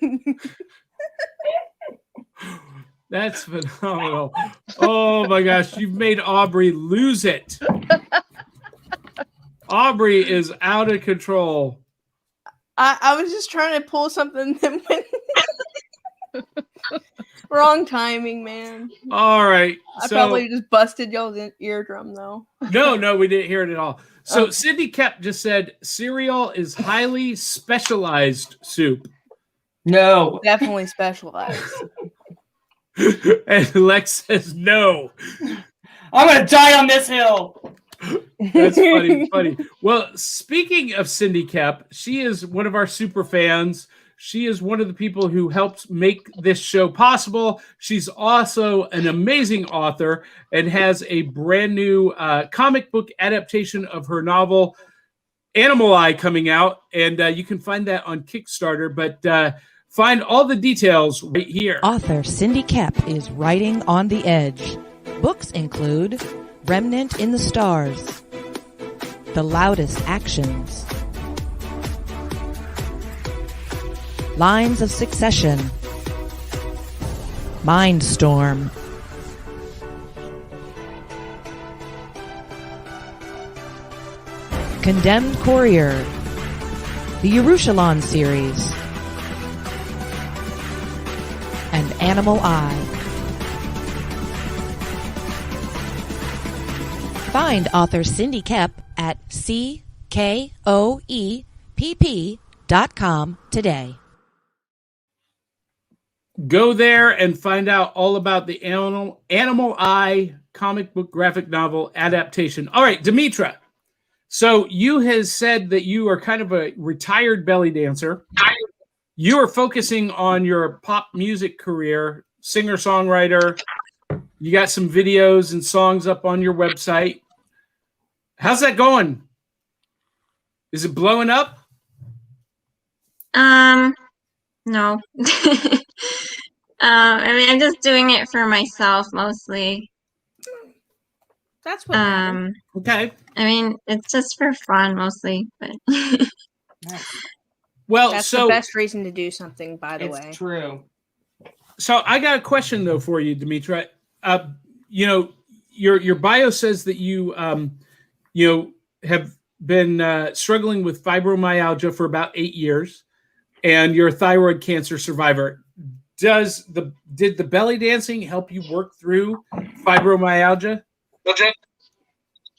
That's phenomenal. Oh my gosh, you've made Aubry lose it. Aubry is out of control. I was just trying to pull something that went. Wrong timing, man. All right. I probably just busted y'all's eardrum, though. No, we didn't hear it at all. So Cindy Kep just said cereal is highly specialized soup. No. Definitely specialized. And Lex says no. I'm going to die on this hill. That's funny. Well, speaking of Cindy Kep, she is one of our super fans. She is one of the people who helps make this show possible. She's also an amazing author and has a brand new comic book adaptation of her novel, Animal Eye, coming out. And you can find that on Kickstarter. But find all the details right here. Author Cindy Kep is writing on the edge. Books include Remnant in the Stars, The Loudest Actions, Lines of Succession, Mindstorm, Condemned Courier, the Yerushalayim series, and Animal Eye. Find author Cindy Kep at CKOEPP.com today. Go there and find out all about the Animal Eye comic book graphic novel adaptation. All right, Dimitra. So you has said that you are kind of a retired belly dancer. You are focusing on your pop music career, singer-songwriter. You got some videos and songs up on your website. How's that going? Is it blowing up? No. I mean, I'm just doing it for myself mostly. That's what matters. Okay. I mean, it's just for fun mostly, but Well, That's so the best reason to do something, by the way. It's true. So I got a question though for you, Dimitra. You know, your bio says that you have been struggling with fibromyalgia for about 8 years, and you're a thyroid cancer survivor. Did the belly dancing help you work through fibromyalgia?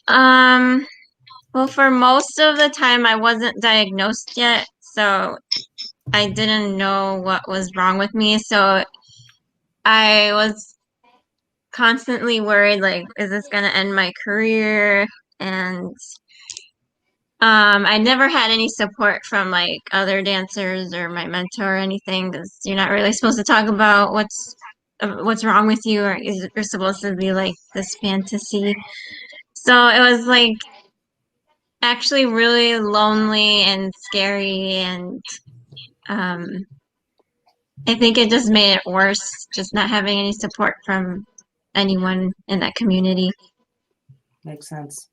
well, for most of the time I wasn't diagnosed yet, so I didn't know what was wrong with me. So I was constantly worried, like, is this gonna end my career? And I never had any support from like other dancers or my mentor or anything, because you're not really supposed to talk about what's wrong with you, or you're supposed to be like this fantasy. So it was like actually really lonely and scary, and I think it just made it worse, just not having any support from anyone in that community. Makes sense.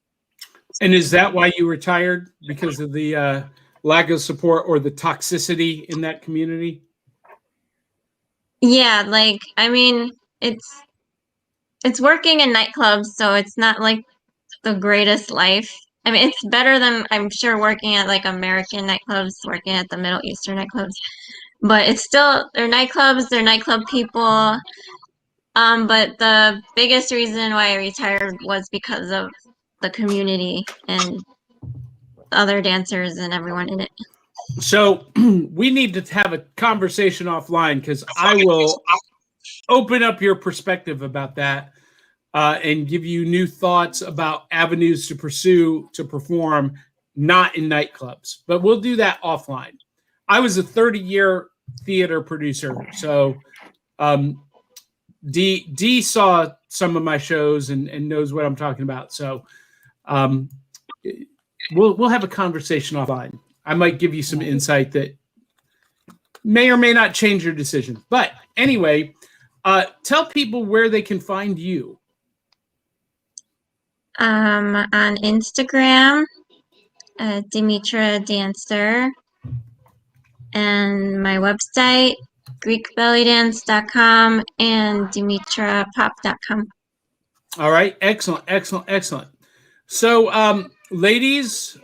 And is that why you retired? Because of the lack of support or the toxicity in that community? Yeah, like, I mean, it's working in nightclubs, so it's not like the greatest life. I mean, it's better than, I'm sure, working at like American nightclubs, working at the Middle Eastern nightclubs. But it's still, they're nightclubs, they're nightclub people. But the biggest reason why I retired was because of the community and the other dancers and everyone in it. So we need to have a conversation offline, because I will open up your perspective about that. and give you new thoughts about avenues to pursue to perform, not in nightclubs. But we'll do that offline. I was a 30-year theater producer, so Dee saw some of my shows and knows what I'm talking about. So we'll have a conversation offline. I might give you some insight that may or may not change your decision. But anyway, tell people where they can find you. On Instagram, Dimitra Dancer, and my website, greekbellydance.com and dimitrapop.com. All right. Excellent. So, ladies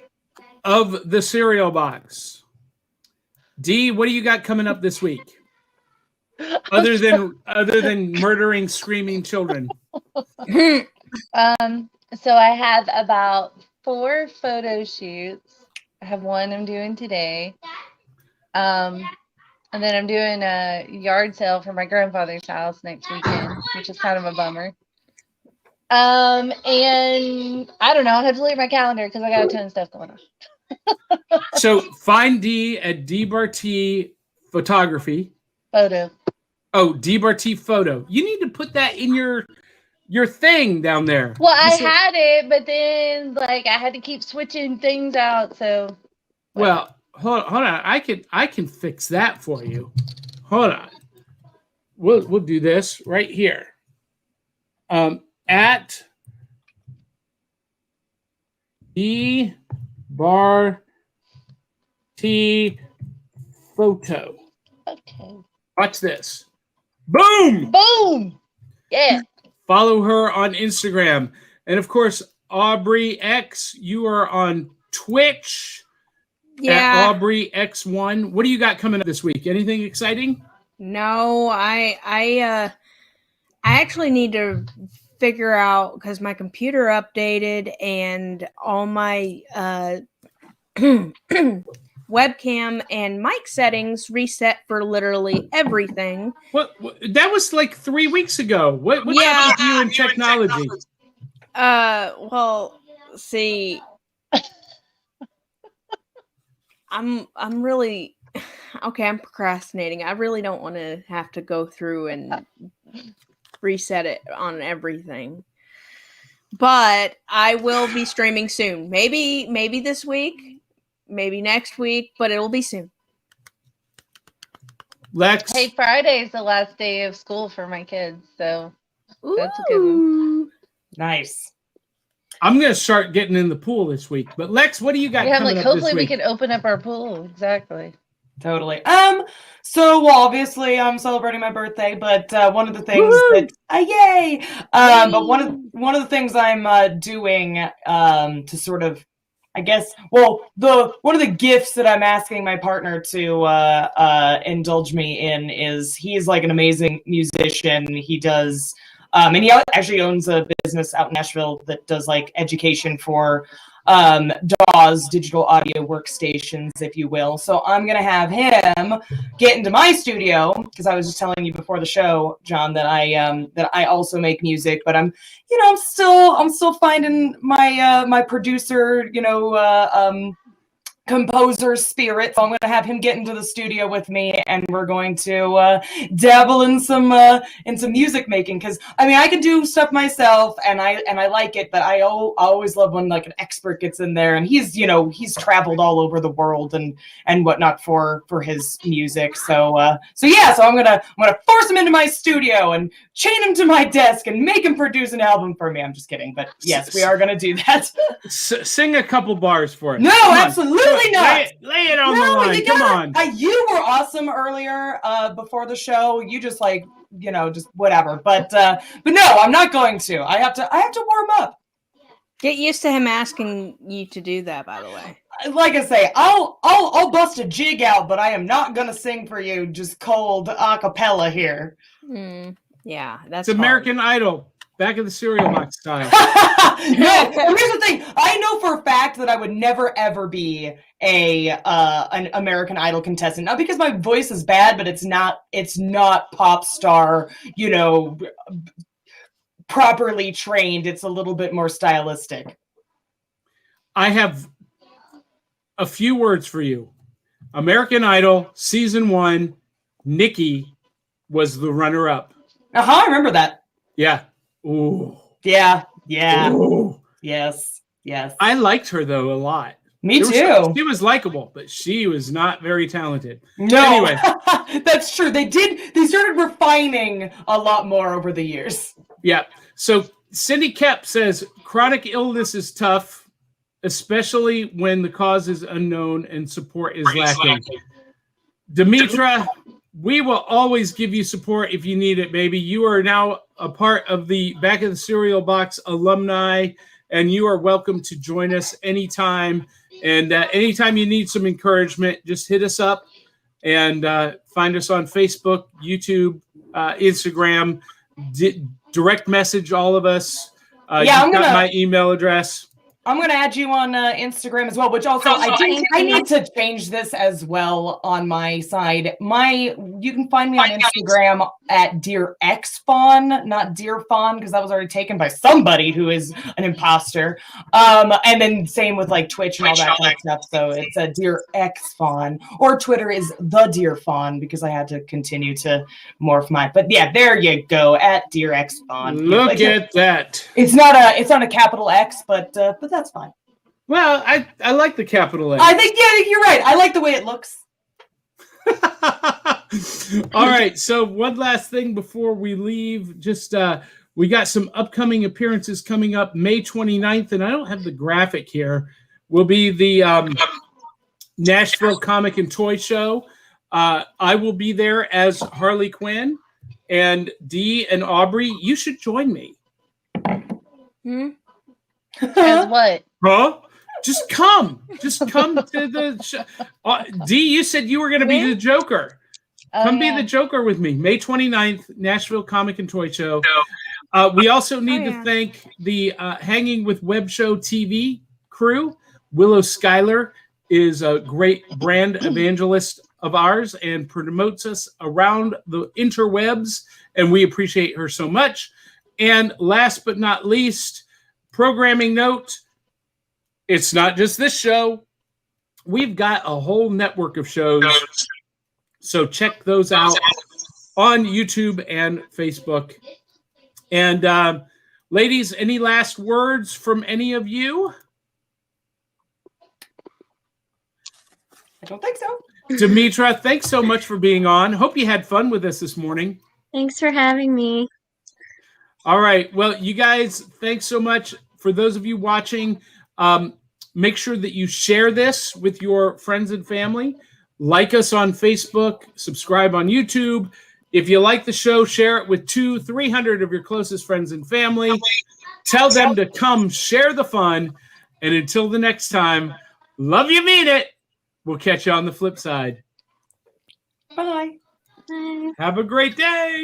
of the cereal box, Dee, what do you got coming up this week? Other than murdering screaming children. So I have about 4 photo shoots. I have one I'm doing today. And then I'm doing a yard sale for my grandfather's house next weekend, which is kind of a bummer. And I don't know. I'll have to look at my calendar because I got a ton of stuff going on. So find Dee at Dee Barty Photography. Photo. Oh, Dee Barty Photo. You need to put that in your thing down there. Well, I had it, but then I had to keep switching things out. So. Well, hold on. I can fix that for you. Hold on. We'll do this right here. At Dee Barty Photo. Okay. Watch this. Boom! Boom! Yeah. Follow her on Instagram. And of course, Aubry X, you are on Twitch at Aubry X1. What do you got coming up this week? Anything exciting? No, I actually need to figure out, because my computer updated and all my webcam and mic settings reset for literally everything. What that was like 3 weeks ago. What's up with you and technology? Well, see, I'm really okay. I'm procrastinating. I really don't want to have to go through and reset it on everything. But I will be streaming soon. Maybe this week, maybe next week, but it'll be soon. Lex. Hey, Friday is the last day of school for my kids, so that's a good one. Nice. I'm gonna start getting in the pool this week. But Lex, what do you got coming up hopefully this we week? can open up our pool. Exactly. Totally. So obviously I'm celebrating my birthday, but one of the things that yay! But one of the things I'm doing to sort of, I guess, one of the gifts that I'm asking my partner to indulge me in is he's like an amazing musician. He does and he actually owns a business out in Nashville that does like education for DAWs, digital audio workstations, if you will. So I'm gonna have him get into my studio, because I was just telling you before the show, John, that I also make music, but I'm still finding my producer, composer spirit. So I'm going to have him get into the studio with me, and we're going to dabble in some music making, because I can do stuff myself and I like it, but I always love when like an expert gets in there, and he's traveled all over the world and whatnot for his music. So I'm gonna force him into my studio and chain him to my desk and make him produce an album for me. I'm just kidding, but yes, we are gonna do that. Sing a couple bars for us. No, absolutely not. Lay it on the line. Come on. You were awesome earlier before the show. You just just whatever. But no, I'm not going to. I have to warm up. Get used to him asking you to do that, by the way. Like I say, I'll bust a jig out, but I am not gonna sing for you just cold a cappella here. Yeah, that's it's American Idol. Back in the cereal box style. No, here's the thing. I know for a fact that I would never ever be an American Idol contestant. Not because my voice is bad, but it's not pop star, properly trained. It's a little bit more stylistic. I have a few words for you. American Idol season 1, Nikki was the runner-up. I remember that. Yeah. Ooh. Yeah. Ooh. Yes. I liked her though a lot. Me too. She was likable, but she was not very talented. No, Anyway. that's true. They started refining a lot more over the years. Yeah. So Cindy Kep says chronic illness is tough, especially when the cause is unknown and support is lacking. Dimitra, we will always give you support if you need it, baby. You are now a part of the Back of the Cereal Box alumni, and you are welcome to join us anytime. And anytime you need some encouragement, just hit us up and find us on Facebook, YouTube, Instagram, direct message all of us. You've got my email address. I'm going to add you on Instagram as well, which also I need to change this as well on my side. You can find me on Instagram at Dear X Fawn, not Dear Fawn, because that was already taken by somebody who is an imposter. And then same with like Twitch and all that kind of stuff. So it's a Dear X Fawn, or Twitter is the Dear Fawn, because I had to continue to morph mine. But yeah, there you go, at Dear X Fawn. Look at that. It's not a capital X, but that's fine. Well, I like the capital X. I think you're right. I like the way it looks. All right. So one last thing before we leave, just we got some upcoming appearances coming up May 29th, and I don't have the graphic here. Will be the Nashville Comic and Toy Show. I will be there as Harley Quinn, and Dee and Aubry, you should join me. As what? Huh? Just come to the show. Dee, you said you were going to be the Joker. Come be the Joker with me. May 29th, Nashville Comic and Toy Show. We also need to thank the Hanging with Web Show TV crew. Willow Schuyler is a great brand evangelist of ours and promotes us around the interwebs, and we appreciate her so much. And last but not least, programming note, it's not just this show. We've got a whole network of shows, so check those out on YouTube and Facebook. And ladies, any last words from any of you? I don't think so. Dimitra, thanks so much for being on. Hope you had fun with us this morning. Thanks for having me. All right. Well, you guys, thanks so much. For those of you watching, make sure that you share this with your friends and family. Like us on Facebook, subscribe on YouTube. If you like the show, share it with 200-300 of your closest friends and family. Tell them to come share the fun. And until the next time, love you, mean it. We'll catch you on the flip side. Bye. Bye. Have a great day.